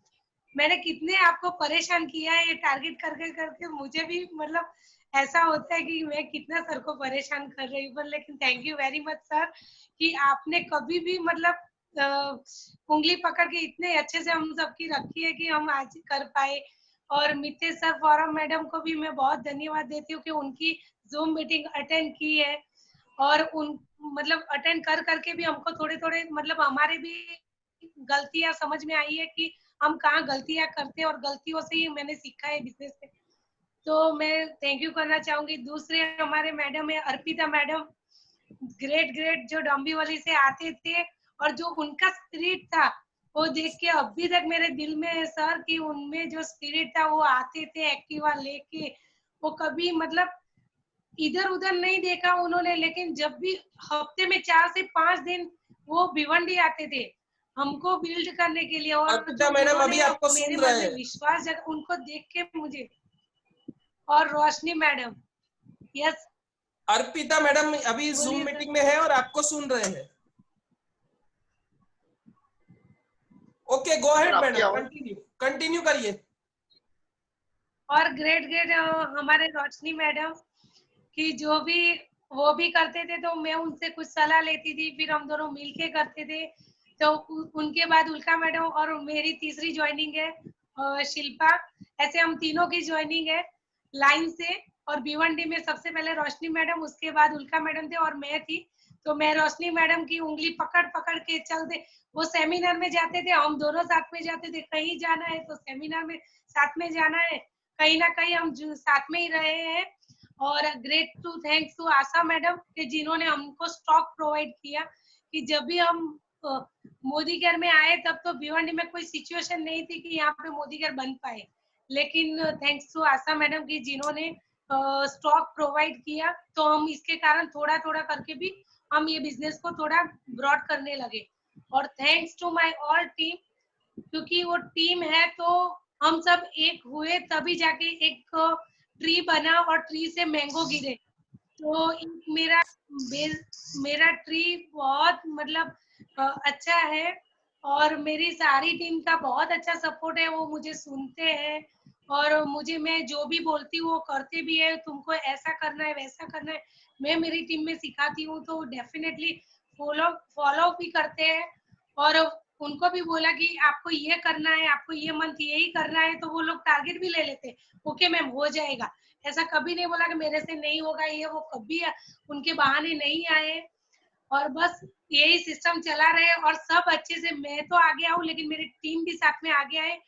मैंने कितने आपको परेशान किया है ये टारगेट करके करके, मुझे भी मतलब ऐसा होता है कि मैं कितना सर को परेशान कर रही हूँ, पर लेकिन thank you very much sir कि आपने कभी भी मतलब उंगली पकड़ के इतने अच्छे से हम सबकी रखी है कि हम आज कर पाए। और मितेश सर फॉरम मैडम को भी मैं बहुत धन्यवाद देती हूँ कि उनकी जूम मीटिंग अटेंड की है, और उन मतलब अटेंड कर करके भी हमको थोड़े थोड़े मतलब हमारे भी गलतियां समझ में आई है कि हम कहाँ गलतियां करते हैं, और गलतियों से ही मैंने सीखा है बिजनेस में। तो मैं थैंक यू करना चाहूंगी। दूसरे हमारे मैडम है अर्पिता मैडम, ग्रेट ग्रेट, जो डोंबिवली से आते थे, और जो उनका स्पिरिट था वो देख के अभी तक मेरे दिल में है सर कि उनमें जो स्पिरिट था, वो आते थे एक्टिवा लेके, वो कभी मतलब इधर उधर नहीं देखा उन्होंने, लेकिन जब भी हफ्ते में 4 से 5 दिन वो भिवंडी आते थे हमको बिल्ड करने के लिए, और अर्पिता जो मैडम अभी उन्होंने आपको मेरे सुन मन रहे में हैं। विश्वास जगा, उनको देख के मुझे। और रोशनी मैडम, यस अर्पिता मैडम अभी जूम बोलिए सर। मीटिंग में है और आपको सुन रहे हैं। ओके गो सर अहेड आपकी मैडम, आवाज। कंटिन्यू कंटिन्यू करिए। और ग्रेट ग्रेट हमारे रोशनी मैडम कि जो भी वो भी करते थे तो मैं उनसे कुछ सलाह लेती थी, फिर हम दोनों मिलके करते थे। तो उनके बाद उल्का मैडम, और मेरी तीसरी ज्वाइनिंग है शिल्पा। ऐसे हम तीनों की ज्वाइनिंग है लाइन से। और भिवंडी में सबसे पहले रोशनी मैडम, उसके बाद उल्का मैडम थे और मैं थी। तो मैं रोशनी मैडम की उंगली पकड़ पकड़ के चलते, वो सेमिनार में जाते थे, हम दोनों साथ में जाते थे, कहीं जाना है तो सेमिनार में साथ में जाना है, कहीं ना कहीं हम साथ में ही रहे हैं। और great to thanks to Asha madam के जिन्होंने हमको स्टॉक प्रोवाइड किया, कि जब भी हम मोदी केयर में आए तब तो भिवंडी में कोई सिचुएशन नहीं थी कि यहाँ पे मोदी केयर बन पाए, लेकिन थैंक्स टू आशा मैडम की जिन्होंने स्टॉक प्रोवाइड किया, तो हम इसके कारण थोड़ा थोड़ा करके भी हम ये बिजनेस को थोड़ा ब्रॉड करने लगे। और thanks to my all team, क्योंकि वो टीम है तो हम सब एक हुए तभी जाके एक ट्री बना और ट्री से मैंगो गिरे। तो मेरा मेरा ट्री बहुत मतलब अच्छा है, और मेरी सारी टीम का बहुत अच्छा सपोर्ट है, वो मुझे सुनते हैं और मुझे मैं जो भी बोलती हूँ वो करते भी है। तुमको ऐसा करना है वैसा करना है, मैं मेरी टीम में सिखाती हूँ तो डेफिनेटली फॉलो फॉलो भी करते हैं। और उनको भी बोला कि आपको ये करना है, आपको ये मंथ यही करना है, तो वो लोग टारगेट भी ले लेते, ओके मैम हो जाएगा। ऐसा कभी नहीं बोला कि मेरे से नहीं होगा, ये वो कभी उनके बहाने नहीं आए। और बस यही सिस्टम चला रहे और सब अच्छे से, मैं तो आगे आऊं लेकिन मेरी टीम भी साथ में आगे आए,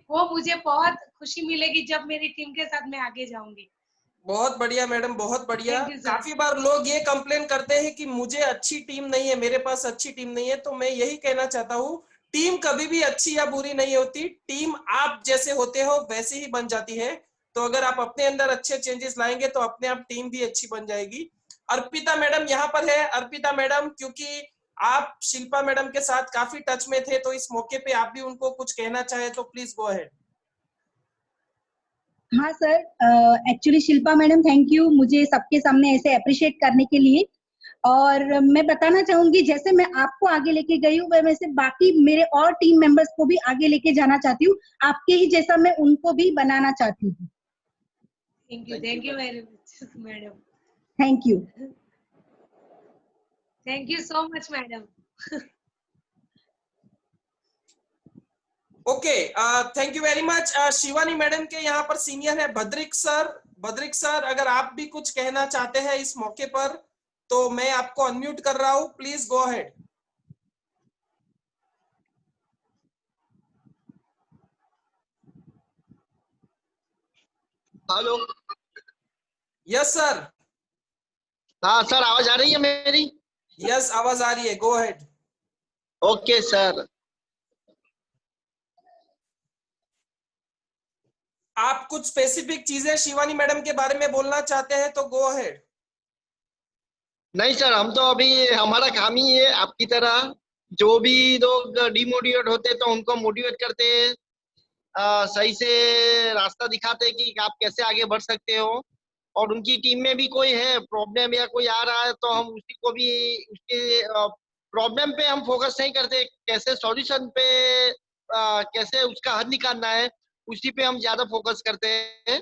वो मुझे बहुत खुशी मिलेगी जब मेरी टीम के साथ मैं आगे जाऊंगी। बहुत बढ़िया मैडम, बहुत बढ़िया। Thank you sir. काफी बार लोग ये कंप्लेन करते हैं कि मुझे अच्छी टीम नहीं है, मेरे पास अच्छी टीम नहीं है। तो मैं यही कहना चाहता हूँ, टीम कभी भी अच्छी या बुरी नहीं होती, टीम आप जैसे होते हो वैसे ही बन जाती है। तो अगर आप अपने अंदर अच्छे चेंजेस लाएंगे तो अपने आप टीम भी अच्छी बन जाएगी। अर्पिता मैडम यहाँ पर है। अर्पिता मैडम, क्योंकि आप शिल्पा मैडम के साथ काफी टच में थे, तो इस मौके पे आप भी उनको कुछ कहना चाहे तो प्लीज गो अहेड। हाँ sir, actually Shilpa madam thank you मुझे सबके सामने ऐसे अप्रिशिएट करने के लिए। और मैं बताना चाहूंगी, जैसे मैं आपको आगे लेके गई हूँ वैसे बाकी मेरे और टीम मेंबर्स को भी आगे लेके जाना चाहती हूँ, आपके ही जैसा मैं उनको भी बनाना चाहती हूँ। Thank you very much madam. Thank you. Thank you so much madam. Okay, thank you very much. Shivani madam के यहाँ पर सीनियर है भद्रिक सर। भद्रिक सर, अगर आप भी कुछ कहना चाहते हैं इस मौके पर तो मैं आपको अनम्यूट कर रहा हूँ, please go ahead. Hello. Yes sir. हाँ सर, आवाज आ रही है मेरी? यस आवाज आ रही है, गो अहेड। Okay sir. आप कुछ स्पेसिफिक चीजें शिवानी मैडम के बारे में बोलना चाहते हैं तो गो अहेड। नहीं सर, हम तो अभी हमारा काम ही है आपकी तरह, जो भी लोग डिमोटिवेट होते हैं तो उनको मोटिवेट करते हैं, सही से रास्ता दिखाते हैं कि आप कैसे आगे बढ़ सकते हो। और उनकी टीम में भी कोई है प्रॉब्लम या कोई आ रहा है तो हम उसी को भी, उसके प्रॉब्लम पे हम फोकस नहीं करते, कैसे सॉल्यूशन पे कैसे उसका हल निकालना है, उसी पे हम ज्यादा फोकस करते हैं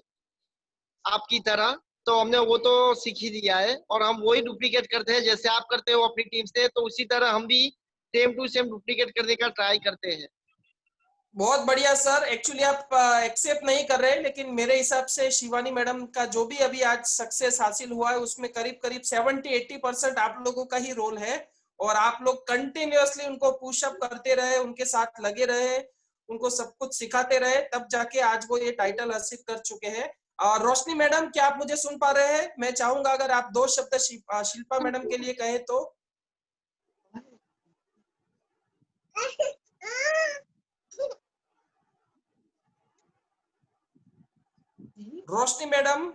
आपकी तरह। तो हमने वो तो सीख ही लिया है और हम वही डुप्लीकेट करते हैं, जैसे आप करते हो अपनी टीम से, तो उसी तरह हम भी सेम टू सेम डुप्लीकेट करने का ट्राई करते हैं। बहुत बढ़िया सर। एक्चुअली आप एक्सेप्ट नहीं कर रहे, लेकिन मेरे हिसाब से शिवानी मैडम का जो भी अभी आज सक्सेस हासिल हुआ है उसमें करीब करीब 70-80% आप लोगों का ही रोल है। और आप लोग कंटिन्यूअसली उनको पुशअप करते रहे, उनके साथ लगे रहे, उनको सब कुछ सिखाते रहे, तब जाके आज वो ये टाइटल हासिल कर चुके हैं। और रोशनी मैडम, क्या आप मुझे सुन पा रहे हैं? मैं चाहूंगा अगर आप 2 शब्द शिल्पा मैडम के लिए कहें तो। रोशनी मैडम,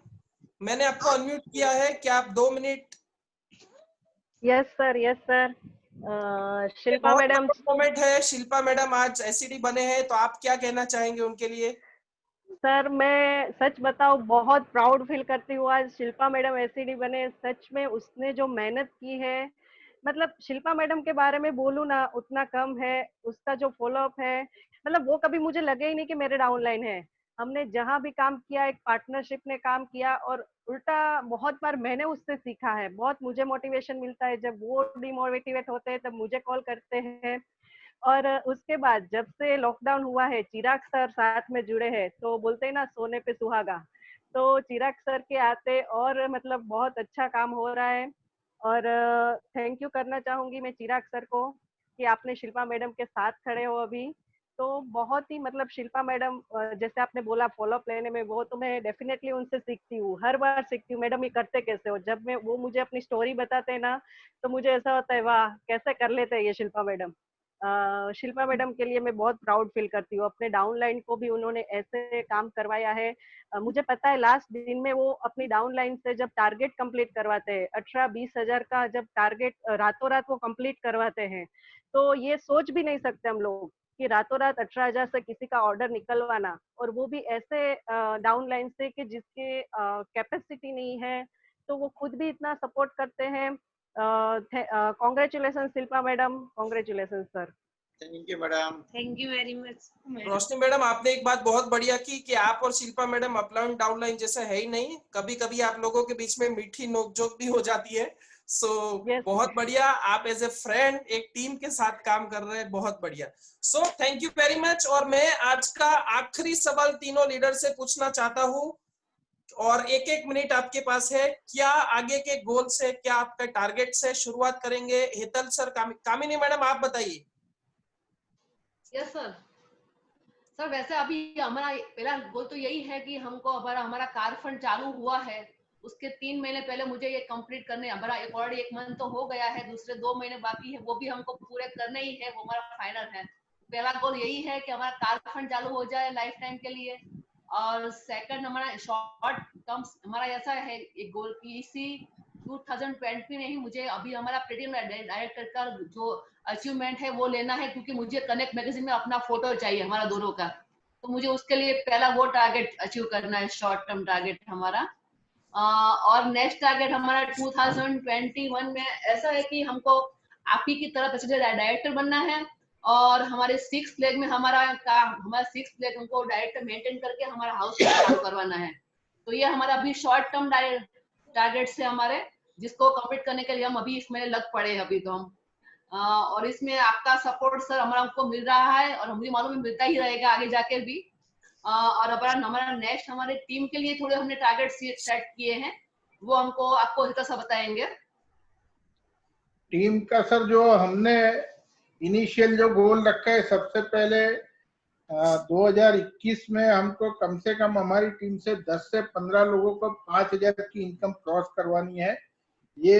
मैंने आपको अनम्यूट किया है, क्या आप 2 minute? Yes sir. Shilpa madam, moment है, शिल्पा मैडम आज एसईडी बने हैं, तो आप क्या कहना चाहेंगे उनके लिए? सर मैं सच बताऊं, बहुत प्राउड फील करती हूँ आज शिल्पा मैडम एसईडी बने। सच में उसने जो मेहनत की है, मतलब शिल्पा मैडम के बारे में बोलूं ना उतना कम है। उसका जो फॉलोअप है, मतलब वो कभी मुझे लगे ही नहीं कि मेरे डाउनलाइन है। हमने जहां भी काम किया एक पार्टनरशिप में काम किया, और उल्टा बहुत बार मैंने उससे सीखा है। बहुत मुझे मोटिवेशन मिलता है, जब वो डिमोटिवेट होते हैं तब मुझे कॉल करते हैं। और उसके बाद जब से लॉकडाउन हुआ है, चिराग सर साथ में जुड़े हैं, तो बोलते हैं ना सोने पे सुहागा, तो चिराग सर के आते और मतलब बहुत अच्छा काम हो रहा है। और थैंक यू करना चाहूंगी मैं चिराग सर को कि आपने शिल्पा मैडम के साथ खड़े हो अभी। तो बहुत ही मतलब शिल्पा मैडम, जैसे आपने बोला फॉलोअप लेने में, वो तो मैं डेफिनेटली उनसे सीखती हूँ, हर बार सीखती हूँ। मैडम ये करते कैसे हो? जब मैं वो मुझे अपनी स्टोरी बताते हैं ना, तो मुझे ऐसा होता है वाह कैसे कर लेते हैं ये शिल्पा मैडम। शिल्पा मैडम के लिए मैं बहुत प्राउड फील करती हूँ। अपने डाउनलाइन को भी उन्होंने ऐसे काम करवाया है। मुझे पता है लास्ट दिन में वो अपनी डाउनलाइन से जब टारगेट कंप्लीट करवाते हैं, 18-20 हजार का जब टारगेट रातों रात वो कंप्लीट करवाते हैं, तो ये सोच भी नहीं सकते हम लोग कि रातों रात 18,000 से किसी का ऑर्डर निकलवाना, और वो भी ऐसे डाउनलाइन से कि जिसके कैपेसिटी नहीं है, तो वो खुद भी इतना सपोर्ट करते हैं। Congratulation Shilpa madam, congratulation sir. Thank you madam. Thank you very much. Roshni madam, आपने एक बात बहुत बढ़िया की कि आप और शिल्पा मैडम अपलाइन डाउनलाइन जैसा है ही नहीं। कभी कभी आप लोगों के बीच में मीठी नोकझोंक भी हो जाती है। सो बहुत बढ़िया, आप एज ए फ्रेंड एक टीम के साथ काम कर रहे हैं, बहुत बढ़िया। So thank you very much. और मैं आज का आखिरी सवाल तीनों लीडर से पूछना चाहता हूँ, और 1-1 मिनट आपके पास है। क्या आगे के गोल से, क्या आपका टारगेट से शुरुआत करेंगे? हेतल सर, कामिनी मैडम आप बताइए। यस सर, वैसे अभी हमारा पहला गोल तो यही है कि हमको हमारा कार फंड चालू हुआ है, उसके 3 महीने पहले मुझे ये कंप्लीट करने, हमारा ऑलरेडी 1 मंथ तो हो गया है, दूसरे 2 महीने बाकी है, वो भी हमको पूरे करने ही है, वो हमारा फाइनल है। पहला गोल यही है कि हमारा कार फंड चालू हो जाए लाइफ टाइम के लिए। और सेकंड हमारा शॉर्ट टर्म हमारा ऐसा है एक गोल की इसी 2020 में ही मुझे अभी हमारा प्लेटिनम डायरेक्टर का जो अचीवमेंट है वो लेना है, क्योंकि मुझे कनेक्ट मैगजीन में अपना फोटो चाहिए हमारा दोनों का, तो मुझे उसके लिए पहला वो टारगेट अचीव करना है, शॉर्ट टर्म टारगेट हमारा। और नेक्स्ट टारगेट हमारा 2021 में ऐसा है कि हमको आप ही की तरह डायरेक्टर बनना है, और हमारे 6th लेग में हमारा 6th लेग हमको डायरेक्टर मेंटेन करके हमारा हाउस चालू करवाना है। तो ये हमारा अभी शॉर्ट टर्म टारगेट्स है हमारे, जिसको कंप्लीट करने के लिए हम अभी इसमें लग पड़े हैं अभी तो हम। और इसमें आपका सपोर्ट सर हमारा हमको मिल रहा है, और मुझे मालूम है मिलता ही रहेगा आगे जाके भी। और हमारा नेक्स्ट हमारे टीम के लिए थोड़े हमने टारगेट सेट किए हैं, वो हमको आपको हिता सा बताएंगे। टीम का सर जो हमने इनिशियल जो गोल रखा है, सबसे पहले 2021 में हमको कम से कम हमारी टीम से 10 से 15 लोगों को 5,000 की इनकम क्रॉस करवानी है। ये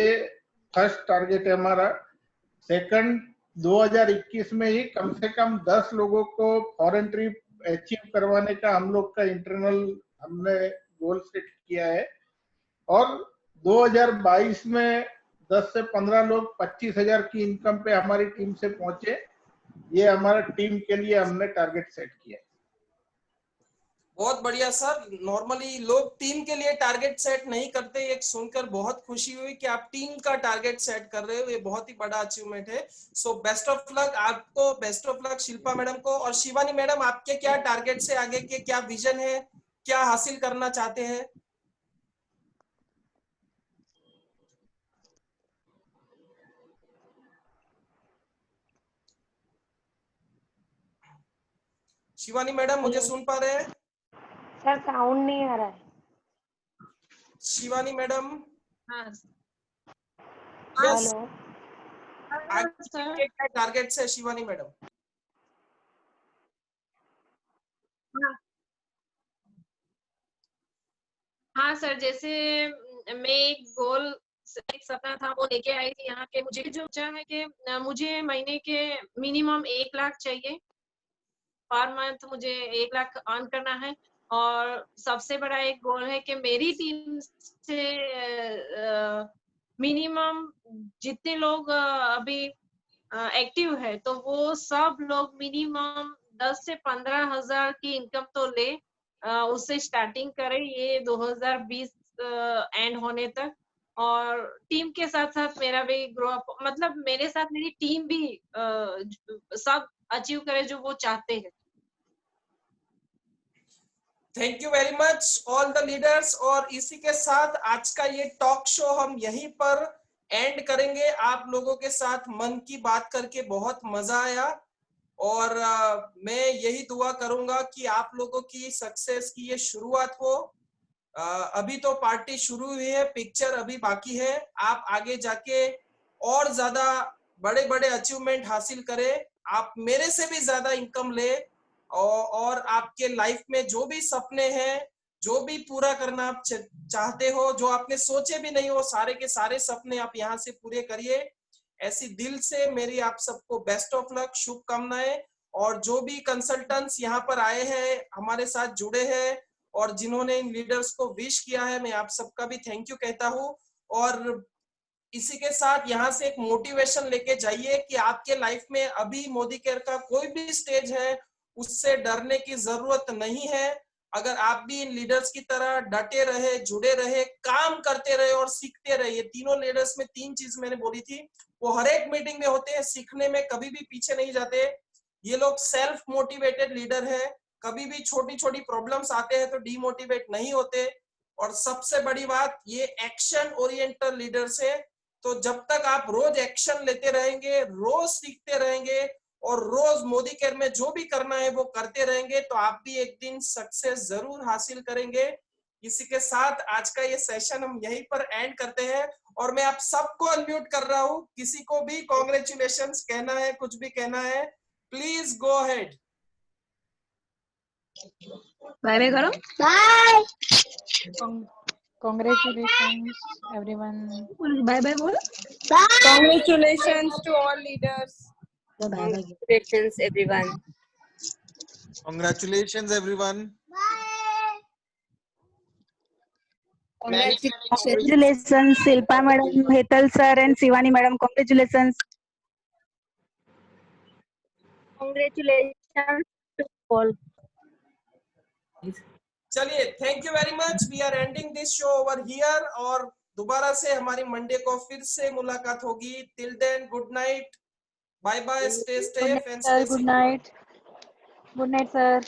फर्स्ट टारगेट है हमारा। सेकंड, 2021 में ही कम से कम 10 लोगों को फॉरेन ट्रिप अचीव करवाने का हम लोग का इंटरनल हमने गोल सेट किया है। और 2022 में 10 से 15 लोग 25,000 की इनकम पे हमारी टीम से पहुंचे। ये हमारा टीम के लिए हमने टारगेट सेट किया। बहुत बढ़िया सर। नॉर्मली लोग टीम के लिए टारगेट सेट नहीं करते, ये सुनकर बहुत खुशी हुई कि आप टीम का टारगेट सेट कर रहे हो, ये बहुत ही बड़ा अचीवमेंट है। सो बेस्ट ऑफ लक आपको, best of luck Shilpa madam को। और शिवानी मैडम, आपके क्या टारगेट से आगे के क्या विजन है, क्या हासिल करना चाहते हैं? शिवानी मैडम मुझे सुन पा रहे हैं? सर साउंड नहीं आ रहा है। शिवानी मैडम? हाँ यस, हेलो आगे क्या टारगेट है शिवानी मैडम? हाँ सर, जैसे मैं एक गोल, एक सपना था वो लेके आई थी यहाँ के। मुझे जो चाह है कि मुझे महीने के मिनिमम 1 लाख चाहिए पर मंथ, मुझे 1 लाख अर्न करना है। और सबसे बड़ा एक गोल है कि मेरी टीम से मिनिमम जितने लोग अभी एक्टिव है तो वो सब लोग मिनिमम 10 से 15,000 की इनकम तो ले, उससे स्टार्टिंग करें ये 2020 एंड होने तक। और टीम के साथ साथ मेरा भी ग्रो अप, मतलब मेरे साथ मेरी टीम भी सब अचीव करे जो वो चाहते हैं। Thank you very much all the leaders. और इसी के साथ आज का ये टॉक शो हम यहीं पर एंड करेंगे। आप लोगों के साथ मन की बात करके बहुत मजा आया और मैं यही दुआ करूंगा कि आप लोगों की सक्सेस की ये शुरुआत हो। अभी तो पार्टी शुरू हुई है, पिक्चर अभी बाकी है। आप आगे जाके और ज्यादा बड़े बड़े अचीवमेंट हासिल करें, आप मेरे से भी ज्यादा इनकम ले और आपके लाइफ में जो भी सपने हैं, जो भी पूरा करना आप चाहते हो, जो आपने सोचे भी नहीं हो, सारे के सारे सपने आप यहाँ से पूरे करिए। ऐसी दिल से मेरी आप सबको बेस्ट ऑफ लक, शुभकामनाएं। और जो भी कंसल्टेंट्स यहाँ पर आए हैं, हमारे साथ जुड़े हैं और जिन्होंने इन लीडर्स को विश किया है, मैं आप सबका भी थैंक यू कहता हूँ। और इसी के साथ यहाँ से एक मोटिवेशन लेके जाइए कि आपके लाइफ में अभी मोदी केयर का कोई भी स्टेज है, उससे डरने की जरूरत नहीं है। अगर आप भी इन लीडर्स की तरह डटे रहे, जुड़े रहे, काम करते रहे और सीखते रहे, ये तीनों लीडर्स में 3 चीज मैंने बोली थी, वो हर एक मीटिंग में होते हैं, सीखने में कभी भी पीछे नहीं जाते। ये लोग सेल्फ मोटिवेटेड लीडर है, कभी भी छोटी छोटी प्रॉब्लम्स आते हैं तो डीमोटिवेट नहीं होते। और सबसे बड़ी बात, ये एक्शन ओरिएंटेड लीडर्स है। तो जब तक आप रोज एक्शन लेते रहेंगे, रोज सीखते रहेंगे और रोज मोदी केयर में जो भी करना है वो करते रहेंगे, तो आप भी एक दिन सक्सेस जरूर हासिल करेंगे। इसी के साथ आज का ये सेशन हम यहीं पर एंड करते हैं और मैं आप सबको अनम्यूट कर रहा हूँ। किसी को भी कॉन्ग्रेचुलेशंस कहना है, कुछ भी कहना है, please go ahead. Bye bye करो। Bye. Congratulations everyone. Bye bye बोलो। Congratulations to all leaders. Congratulations everyone. Congratulations everyone. Congratulations Shilpa madam, Hetal sir and Shivani madam. Congratulations. Congratulations to all. चलिए, thank you very much. We are ending this show over here और दोबारा से हमारी Monday को फिर से मुलाकात होगी। Till then, good night, bye bye, stay safe and stay Good night. Good night, sir.